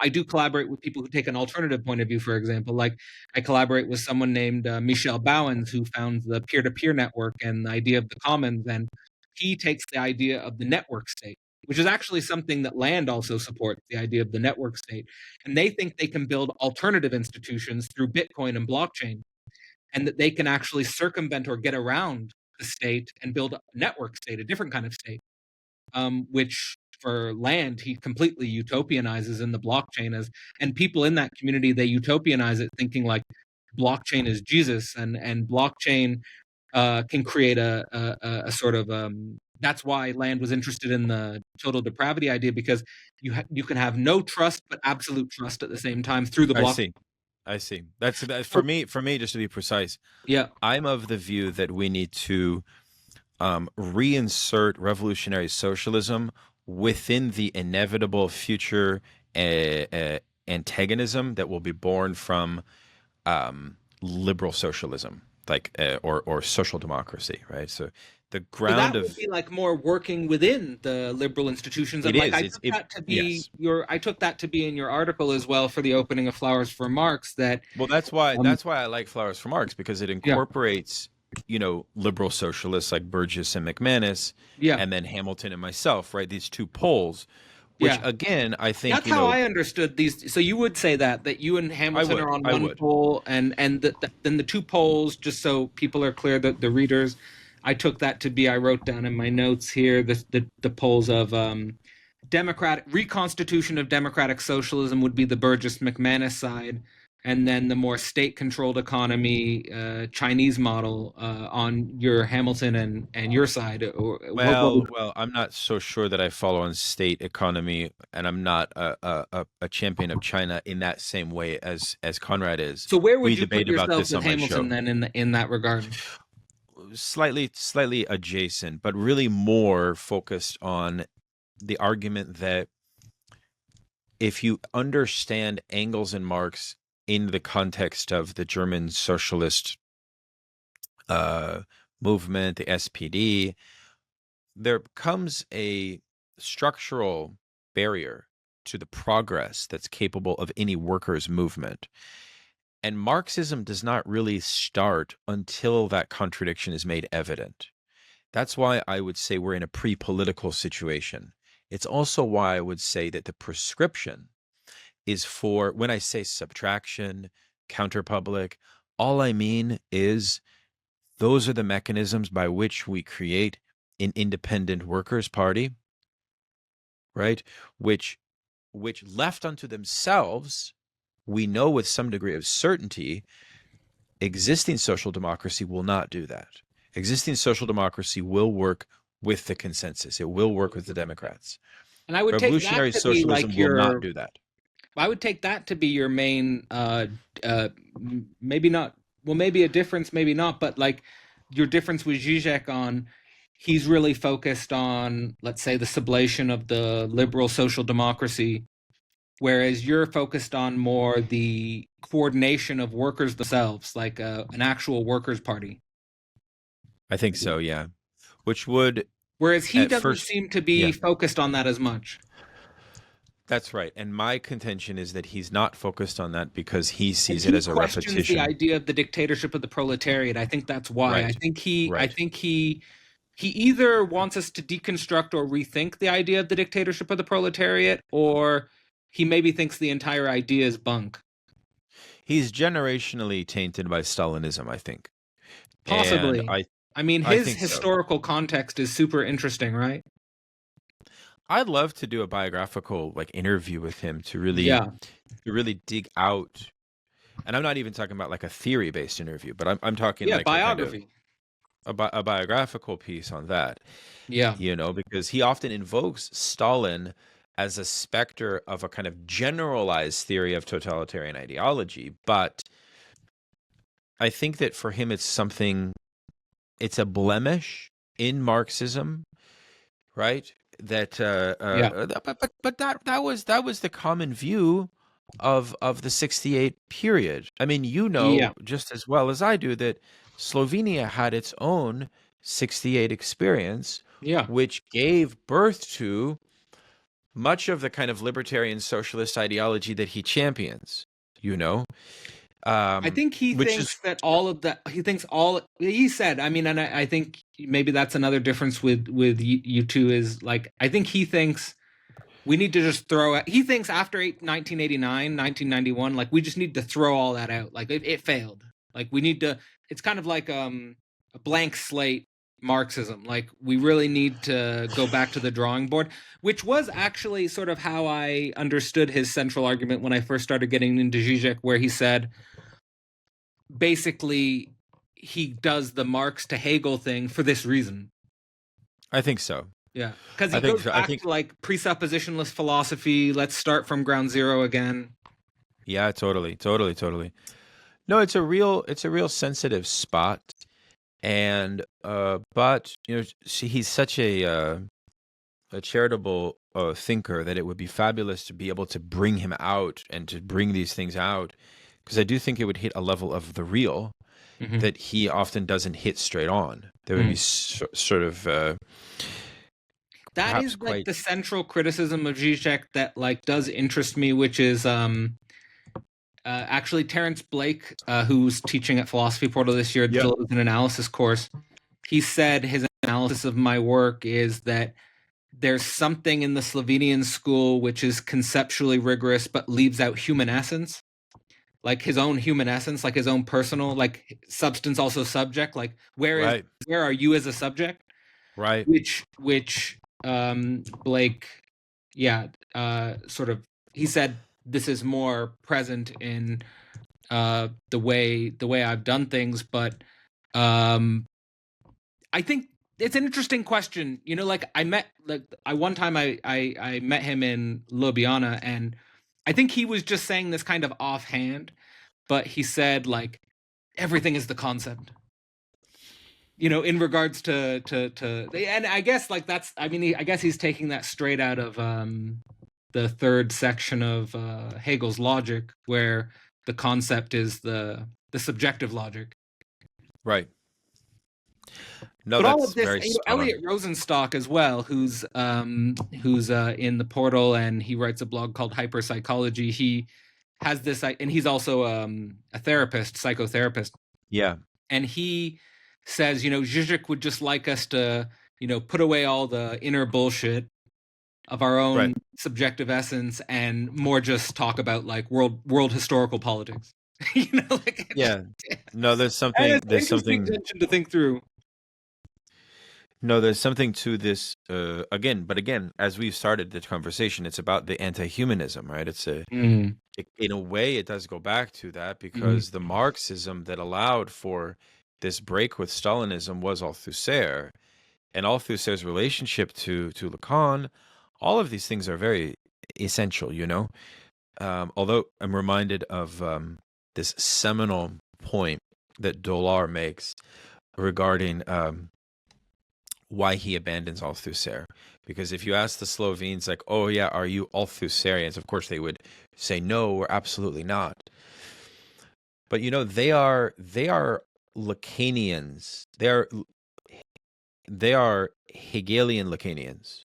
A: I do collaborate with people who take an alternative point of view, for example. Like, I collaborate with someone named Michel Bowens, who founds the peer-to-peer network and the idea of the commons. And he takes the idea of the network state, which is actually something that Land also supports, the idea of the network state. And they think they can build alternative institutions through Bitcoin and blockchain, and that they can actually circumvent or get around the state and build a network state, a different kind of state, which for Land, he completely utopianizes in the blockchain as, and people in that community, they utopianize it thinking like blockchain is Jesus, and blockchain can create a sort of that's why Land was interested in the total depravity idea, because you can have no trust but absolute trust at the same time through the
B: I
A: block.
B: see. I see. That's
A: So,
B: for me. For me, just to be precise,
A: yeah.
B: I'm of the view that we need to reinsert revolutionary socialism within the inevitable future antagonism that will be born from liberal socialism, like or social democracy, right? So the
A: So
B: ground
A: that would
B: of
A: be like more working within the liberal institutions, and
B: it
A: like
B: is.
A: I
B: It's
A: took
B: it.
A: that to be
B: Yes.
A: I took that to be in your article as well for the opening of Flowers for Marx. That
B: Well,
A: um,
B: that's why I like Flowers for Marx, because it
A: yeah,
B: incorporates, liberal socialists like Burgess and McManus,
A: yeah,
B: and then Hamilton and myself, right? These two poles, which
A: yeah.
B: again, I think,
A: That's how I understood these. So you would say that you and Hamilton are on
B: I
A: one
B: would.
A: pole, and then the two poles, just so people are clear, that the readers, I took that to be. I wrote down in my notes here the poles of democratic reconstitution of democratic socialism would be the Burgess McManus side, and then the more state-controlled economy Chinese model on your Hamilton and your side. Or what would,
B: Well, I'm not so sure that I follow on state economy, and I'm not a champion of China in that same way as Conrad is.
A: so where
B: We
A: would you put
B: debate about
A: yourself
B: this
A: with
B: on my
A: Hamilton
B: show.
A: then in that regard?
B: Slightly adjacent, but really more focused on the argument that if you understand Engels and Marx in the context of the German socialist uh, movement, the SPD, there comes a structural barrier to the progress that's capable of any workers' movement. And Marxism does not really start until that contradiction is made evident. That's why I would say we're in a pre-political situation. It's also why I would say that the prescription is for, when I say subtraction, counterpublic, all I mean is those are the mechanisms by which we create an independent workers' party, right? Which left unto themselves, we know with some degree of certainty, existing social democracy will not do that. Existing social democracy will work with the consensus. It will work with the Democrats.
A: And I would take that
B: Revolutionary
A: to be
B: socialism
A: like
B: will not do that.
A: I would take that to be your main, maybe not, well, maybe a difference, maybe not, but like your difference with Zizek on, he's really focused on, let's say, the sublation of the liberal social democracy, whereas you're focused on more the coordination of workers themselves, like an actual workers' party.
B: I think so, yeah. Which would,
A: Whereas he
B: at
A: doesn't
B: first,
A: seem to be
B: yeah,
A: focused on that as much.
B: that's right. And my contention is that he's not focused on that because he
A: And
B: sees it
A: he
B: as a
A: questions the
B: repetition.
A: idea of the dictatorship of the proletariat. I think that's why.
B: Right,
A: I
B: right.
A: think he either wants us to deconstruct or rethink the idea of the dictatorship of the proletariat, or he maybe thinks the entire idea is bunk.
B: He's generationally tainted by Stalinism, I think. And
A: Possibly. I mean,
B: I
A: his
B: think so.
A: historical context is super interesting, right?
B: I'd love to do a biographical like interview with him
A: Yeah.
B: to really dig out. And I'm not even talking about like a theory based interview, but I'm talking
A: Yeah,
B: like a kind of
A: biography.
B: a biographical piece on that,
A: Yeah.
B: because he often invokes Stalin as a specter of a kind of generalized theory of totalitarian ideology. But I think that for him, it's a blemish in Marxism, right? That
A: Yeah.
B: but that was the common view of the 68 period. I mean,
A: Yeah.
B: just as well as I do that Slovenia had its own 68 experience,
A: Yeah.
B: which gave birth to much of the kind of libertarian socialist ideology that he champions, you know,
A: I think he
B: which is
A: thinks that all of that. He thinks all he said. I mean, and I think maybe that's another difference with you two is like I think he thinks we need to just throw out. He thinks after 1989, 1991, like we just need to throw all that out. Like it failed. Like we need to. It's kind of like a blank slate Marxism. Like we really need to go back to the drawing board, which was actually sort of how I understood his central argument when I first started getting into Zizek, where he said basically he does the Marx to Hegel thing for this reason.
B: I think so.
A: Yeah, because he goes back to like presuppositionless philosophy. Let's start from ground zero again.
B: Yeah, totally. No, it's a real sensitive spot, and but see, he's such a charitable thinker that it would be fabulous to be able to bring him out and to bring these things out, because I do think it would hit a level of the real that he often doesn't hit straight on. There would be sort of
A: that is like the central criticism of Zizek that like does interest me, which is actually Terence Blake, who's teaching at Philosophy Portal this year, delivers an analysis course. He said his analysis of my work is that there's something in the Slovenian school which is conceptually rigorous but leaves out human essence, like his own human essence, like his own personal, like substance also subject, like where are you as a subject,
B: right?
A: Which Blake, sort of, he said this is more present in the way I've done things, but I think it's an interesting question. Like one time I met him in Ljubljana, and I think he was just saying this kind of offhand, but he said like everything is the concept. In regards to and I guess like that's, I mean, I guess he's taking that straight out of the third section of Hegel's logic, where the concept is the subjective logic.
B: Right. No,
A: but
B: that's
A: all of this,
B: very
A: Elliot Rosenstock as well, who's in the portal, and he writes a blog called Hyperpsychology. He has this, and he's also a therapist, psychotherapist.
B: Yeah.
A: And he says, Zizek would just like us to, put away all the inner bullshit of our own subjective essence and more just talk about like world historical politics.
B: No, there's something
A: tension to think through.
B: No, there's something to this again, as we've started the conversation, it's about the anti-humanism, right? It's in a way it does go back to that, because the Marxism that allowed for this break with Stalinism was Althusser, and Althusser's relationship to Lacan. All of these things are very essential, although I'm reminded of this seminal point that Dolar makes regarding why he abandons Althusser. Because if you ask the Slovenes, like, oh yeah, are you Althusserians? Of course they would say, no, we're absolutely not. But they are Lacanians. They are Hegelian Lacanians.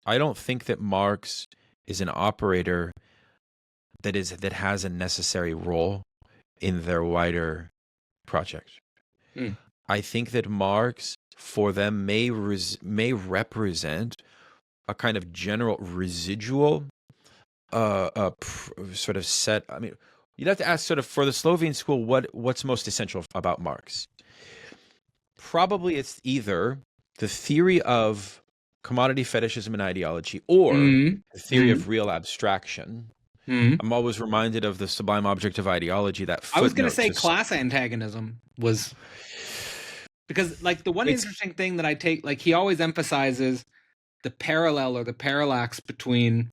B: I don't think that Marx is an operator that has a necessary role in their wider project. I think that Marx, for them, may represent a kind of general residual sort of set. I mean, you'd have to ask, sort of, for the Slovene school, what's most essential about Marx. Probably it's either the theory of commodity fetishism and ideology, or the theory of real abstraction. I'm always reminded of the sublime object of ideology. That
A: I was going to say class antagonism was, because like the one interesting thing that I take, like he always emphasizes the parallel or the parallax between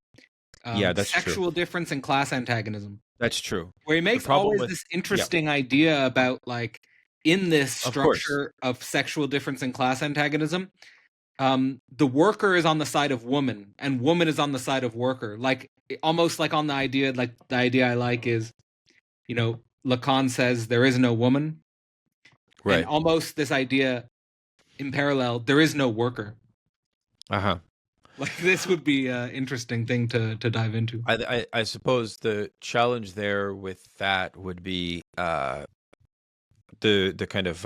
A: sexual difference and class antagonism.
B: That's true.
A: Where he makes always this interesting idea about like in this structure of sexual difference and class antagonism, the worker is on the side of woman and woman is on the side of worker. Like almost like on the idea, like the idea I like is, Lacan says there is no woman. Right. And almost this idea in parallel, there is no worker. Like this would be an interesting thing to dive into.
B: I suppose the challenge there with that would be the kind of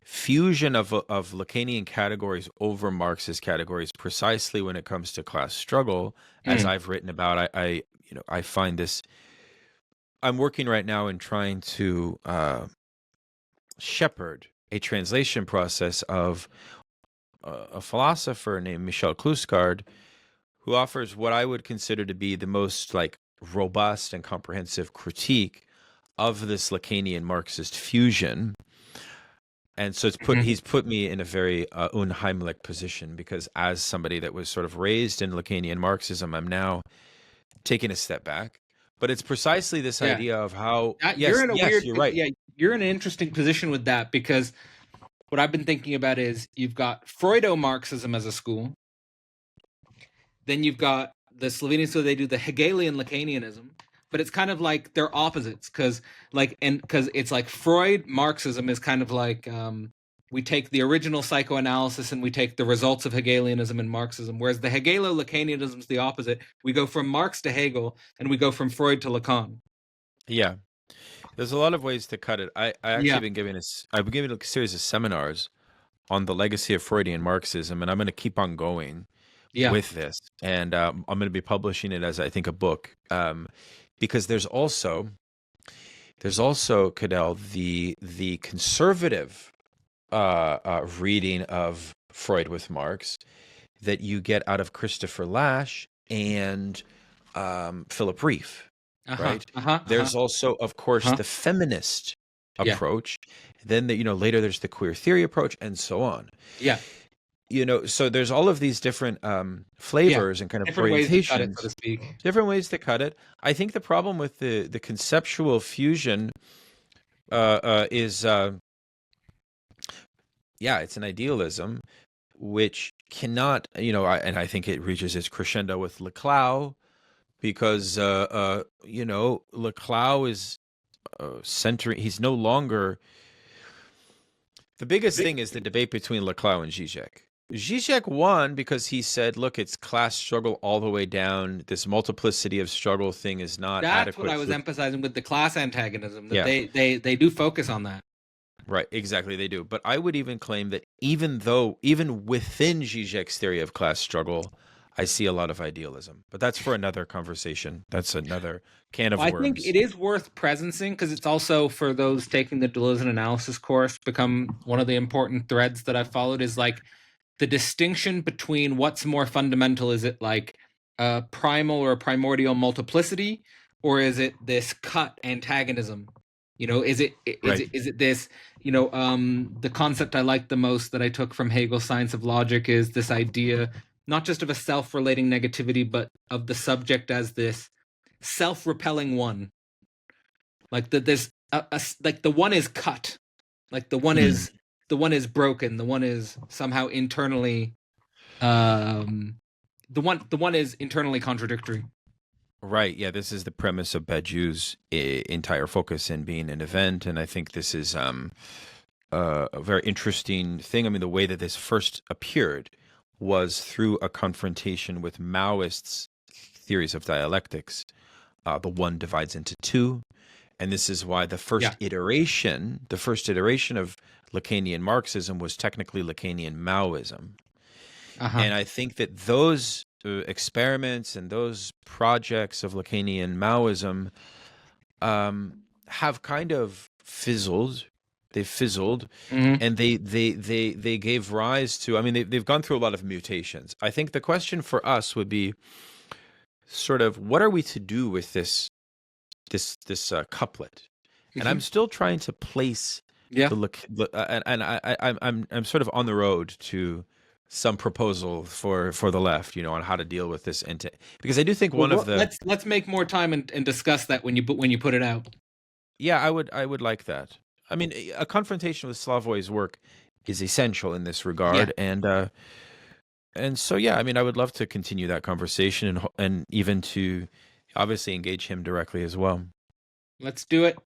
B: fusion of Lacanian categories over Marxist categories, precisely when it comes to class struggle, as I've written about. I find this. I'm working right now in trying to shepherd a translation process of a philosopher named Michel Kluskard, who offers what I would consider to be the most like robust and comprehensive critique of this Lacanian Marxist fusion. And so he's put me in a very unheimlich position, because as somebody that was sort of raised in Lacanian Marxism, I'm now taking a step back. But it's precisely this
A: Yeah.
B: idea of how,
A: You're
B: yes,
A: in a
B: yes,
A: weird,
B: you're right.
A: yeah, you're in an interesting position with that, because what I've been thinking about is you've got Freudo-Marxism as a school. Then you've got the Slovenians, so they do the Hegelian Lacanianism, but it's kind of like they're opposites, because it's like Freud Marxism is kind of like we take the original psychoanalysis and we take the results of Hegelianism and Marxism, whereas the Hegelo-Lacanianism is the opposite. We go from Marx to Hegel, and we go from Freud to Lacan.
B: Yeah. There's a lot of ways to cut it. I actually
A: Yeah.
B: I've been giving a series of seminars on the legacy of Freudian Marxism, and I'm going to keep on going
A: Yeah.
B: with this. And I'm going to be publishing it as, I think, a book, because there's also Cadell, the conservative reading of Freud with Marx that you get out of Christopher Lasch and Philip Reef, right? There's also, of course, the feminist approach. Then later there's the queer theory approach, and so on.
A: Yeah.
B: So there's all of these different flavors and kind of
A: different
B: orientations,
A: ways to cut it, so to speak.
B: different ways to cut it. I think the problem with the conceptual fusion is, it's an idealism which cannot, and I think it reaches its crescendo with Leclau, because Leclau is centering. He's no longer. The biggest thing is the debate between Leclau and Zizek. Zizek won because he said, look, it's class struggle all the way down. This multiplicity of struggle thing is not adequate.
A: That's what I was emphasizing with the class antagonism, that they do focus on that.
B: Right, exactly, they do. But I would even claim that even within Zizek's theory of class struggle, I see a lot of idealism. But that's for another conversation. That's another can of worms.
A: I think it is worth presencing, because it's also, for those taking the Deleuze analysis course, become one of the important threads that I've followed, is like the distinction between what's more fundamental. Is it like primal or primordial multiplicity, or is it this cut antagonism? Is it this, the concept I like the most that I took from Hegel's Science of Logic is this idea not just of a self-relating negativity, but of the subject as this self-repelling one. Like like the one is cut, like the one is broken, the one is somehow internally, the one is internally contradictory.
B: Right. Yeah. This is the premise of Badiou's entire focus in being an event, and I think this is a very interesting thing. I mean, the way that this first appeared was through a confrontation with Maoists' theories of dialectics. The one divides into two, and this is why the first iteration of Lacanian Marxism was technically Lacanian Maoism. And I think that those experiments and those projects of Lacanian Maoism have kind of fizzled. They fizzled, and they gave rise to. I mean, they've gone through a lot of mutations. I think the question for us would be sort of, what are we to do with this couplet? And I'm still trying to place I'm sort of on the road to some proposal for the left, on how to deal with this, because I do think let's
A: make more time and discuss that when you put it out.
B: Yeah, I would like that. I mean, a confrontation with Slavoy's work is essential in this regard, and so I mean, I would love to continue that conversation and even to obviously engage him directly as well.
A: Let's do it.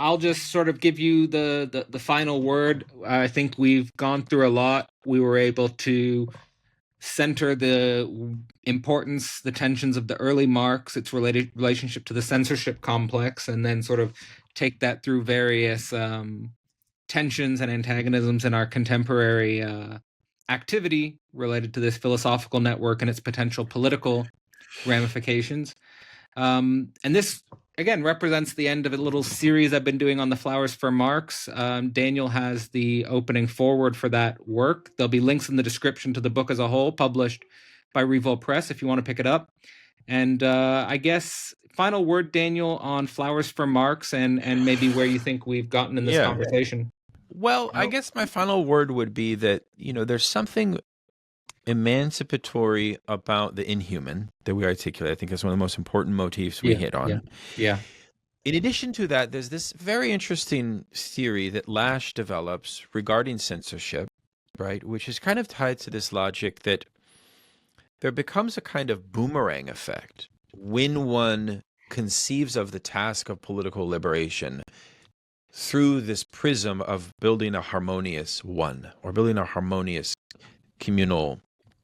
A: I'll just sort of give you the final word. I think we've gone through a lot. We were able to center the importance, the tensions of the early Marx, its relationship to the censorship complex, and then sort of take that through various tensions and antagonisms in our contemporary activity related to this philosophical network and its potential political ramifications. And this, again, represents the end of a little series I've been doing on the Flowers for Marx. Daniel has the opening forward for that work. There'll be links in the description to the book as a whole, published by Revol Press, if you want to pick it up. And I guess, final word, Daniel, on Flowers for Marx and maybe where you think we've gotten in this conversation.
B: Well, I
A: How?
B: guess my final word would be that, there's something emancipatory about the inhuman that we articulate. I think that's one of the most important motifs we
A: Yeah,
B: hit
A: yeah,
B: on.
A: yeah.
B: In addition to that, there's this very interesting theory that Lasch develops regarding censorship, right? Which is kind of tied to this logic that there becomes a kind of boomerang effect when one conceives of the task of political liberation through this prism of building a harmonious one or building a harmonious communal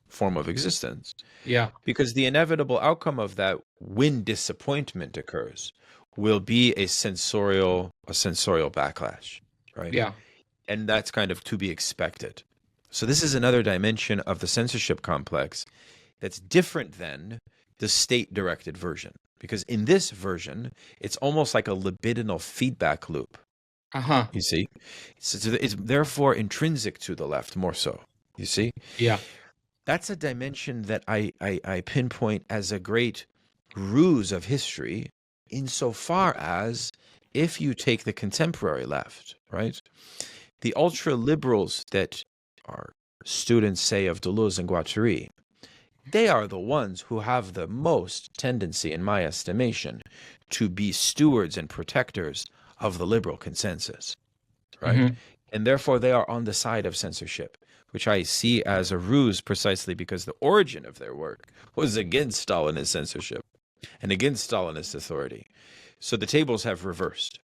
B: form of existence.
A: Yeah,
B: Because the inevitable outcome of that, when disappointment occurs, will be a sensorial backlash, right?
A: yeah.
B: And that's kind of to be expected. So this is another dimension of the censorship complex that's different than the state-directed version. Because in this version, it's almost like a libidinal feedback loop,
A: Uh-huh.
B: you see? It's therefore intrinsic to the left more so, you see?
A: Yeah.
B: That's a dimension that I pinpoint as a great ruse of history, insofar as if you take the contemporary left, right? The ultra liberals that our students say of Deleuze and Guattari, they are the ones who have the most tendency, in my estimation, to be stewards and protectors of the liberal consensus, right?
A: Hmm.
B: And therefore they are on the side of censorship, which I see as a ruse precisely because the origin of their work was against Stalinist censorship and against Stalinist authority. So the tables have reversed,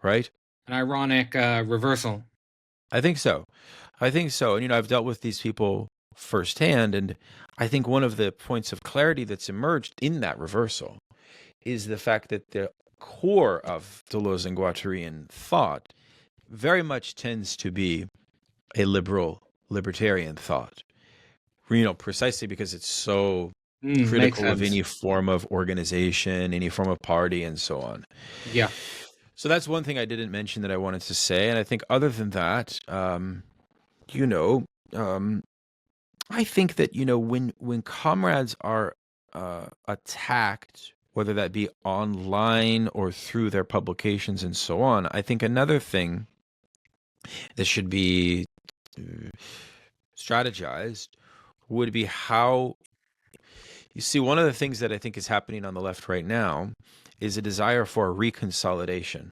B: right?
A: An ironic reversal.
B: I think so. And, I've dealt with these people firsthand. And I think one of the points of clarity that's emerged in that reversal is the fact that the core of Deleuze and Guattarian thought very much tends to be a libertarian thought, precisely because it's so
A: Makes
B: critical of
A: sense.
B: any form of organization, any form of party, and so on.
A: Yeah.
B: So that's one thing I didn't mention that I wanted to say. And I think other than that, you know, I think that, when comrades are attacked, whether that be online or through their publications and so on, I think another thing that should be strategized would be how, you see, one of the things that I think is happening on the left right now is a desire for reconsolidation.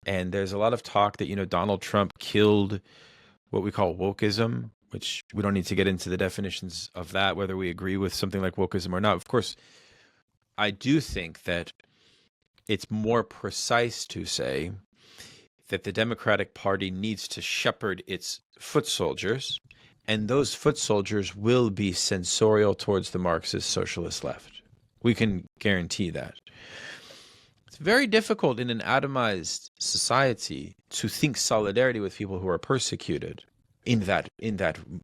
B: And there's a lot of talk that, Donald Trump killed what we call wokeism, which we don't need to get into the definitions of that, whether we agree with something like wokeism or not. Of course, I do think that it's more precise to say that the Democratic Party needs to shepherd its foot soldiers, and those foot soldiers will be censorial towards the Marxist socialist left. We can guarantee that. It's very difficult in an atomized society to think solidarity with people who are persecuted in that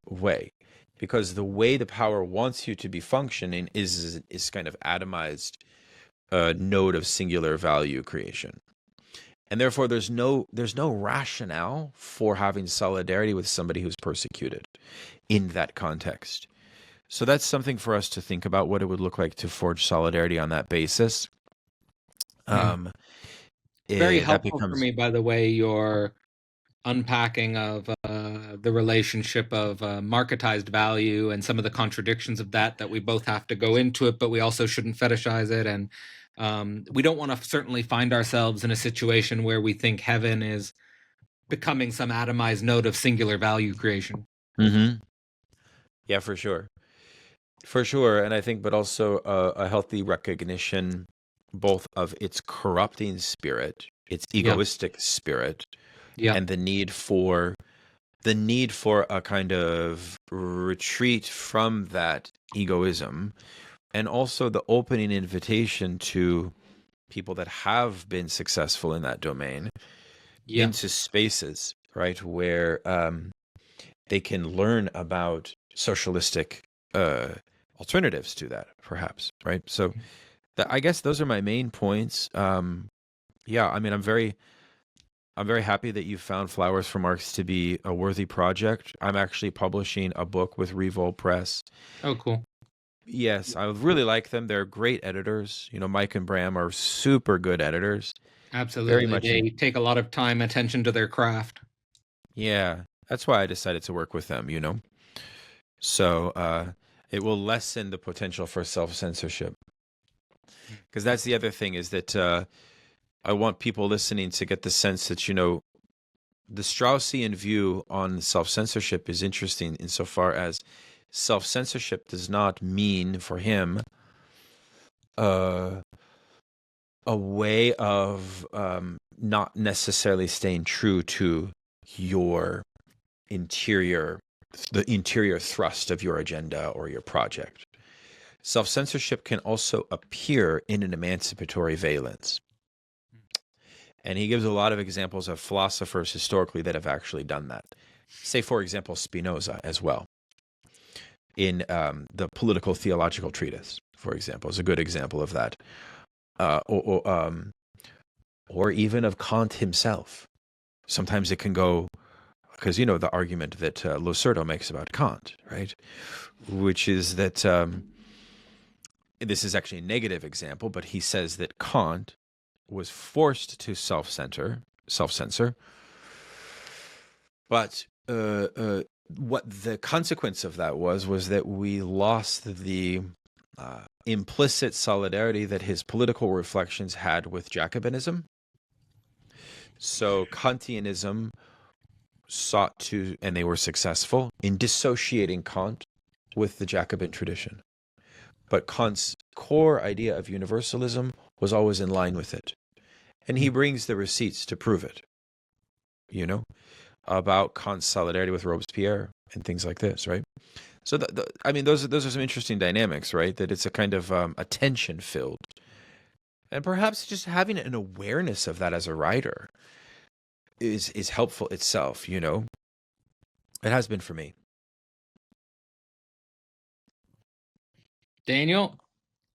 B: way, because the way the power wants you to be functioning is kind of atomized node of singular value creation. And therefore, there's no rationale for having solidarity with somebody who's persecuted in that context. So that's something for us to think about, what it would look like to forge solidarity on that basis.
A: Mm. Very
B: That
A: helpful for
B: becomes.
A: me, by the way, your unpacking of the relationship of marketized value and some of the contradictions of that we both have to go into it, but we also shouldn't fetishize it. And we don't want to certainly find ourselves in a situation where we think heaven is becoming some atomized node of singular value creation.
B: Mm-hmm. Yeah, for sure. For sure. And I think, but also a healthy recognition both of its corrupting spirit, its
A: Yeah.
B: egoistic spirit,
A: Yeah.
B: and the need for a kind of retreat from that egoism, and also the opening invitation to people that have been successful in that domain
A: Yeah.
B: into spaces, right, where they can learn about socialistic alternatives to that, perhaps, right? So I guess those are my main points. Yeah, I mean, I'm very happy that you found Flowers for Marx to be a worthy project. I'm actually publishing a book with Revolt Press.
A: Oh, cool.
B: Yes, I really like them. They're great editors. Mike and Bram are super good editors. Very
A: Absolutely.
B: much.
A: They take a lot of time, attention to their craft.
B: Yeah, that's why I decided to work with them, you know? So it will lessen the potential for self-censorship. Because that's the other thing is that I want people listening to get the sense that, you know, the Straussian view on self-censorship is interesting insofar as self-censorship does not mean for him uh, a way of not necessarily staying true to your interior, the interior thrust of your agenda or your project. Self-censorship can also appear in an emancipatory valence. And he gives a lot of examples of philosophers historically that have actually done that. Say, for example, Spinoza as well. In the Political Theological Treatise, for example, is a good example of that. Or even of Kant himself. Sometimes it can go, because, you know, the argument that Lucerto makes about Kant, right? Which is that, this is actually a negative example, but he says that Kant was forced to self-censor, but what the consequence of that was that we lost the implicit solidarity that his political reflections had with Jacobinism. So Kantianism sought to, and they were successful, in dissociating Kant with the Jacobin tradition. But Kant's core idea of universalism was always in line with it. And he brings the receipts to prove it, you know, about Kant's solidarity with Robespierre and things like this, right? So, I mean, those are some interesting dynamics, right? That it's a kind of attention filled. And perhaps just having an awareness of that as a writer is helpful itself, you know? It has been for me.
A: Daniel,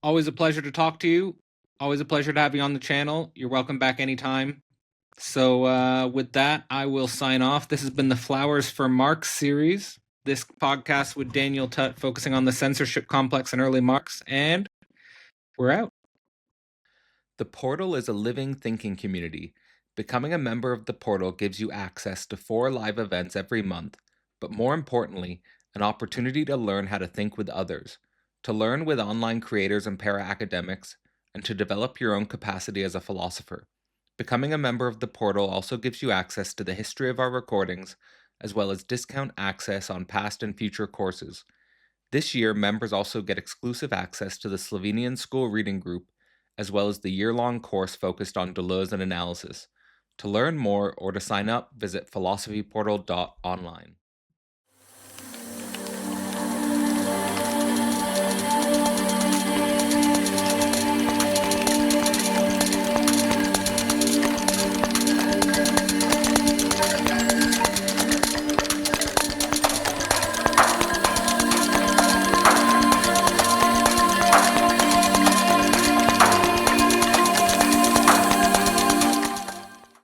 A: always a pleasure to talk to you. Always a pleasure to have you on the channel. You're welcome back anytime. So with that, I will sign off. This has been the Flowers for Marx series. This podcast with Daniel Tut focusing on the censorship complex in early Marx, and we're out. The Portal is a living, thinking community. Becoming a member of the Portal gives you access to 4 live events every month, but more importantly, an opportunity to learn how to think with others, to learn with online creators and para-academics, and to develop your own capacity as a philosopher. Becoming a member of the Portal also gives you access to the history of our recordings, as well as discount access on past and future courses. This year, members also get exclusive access to the Slovenian School Reading Group, as well as the year-long course focused on Deleuze and analysis. To learn more or to sign up, visit philosophyportal.online.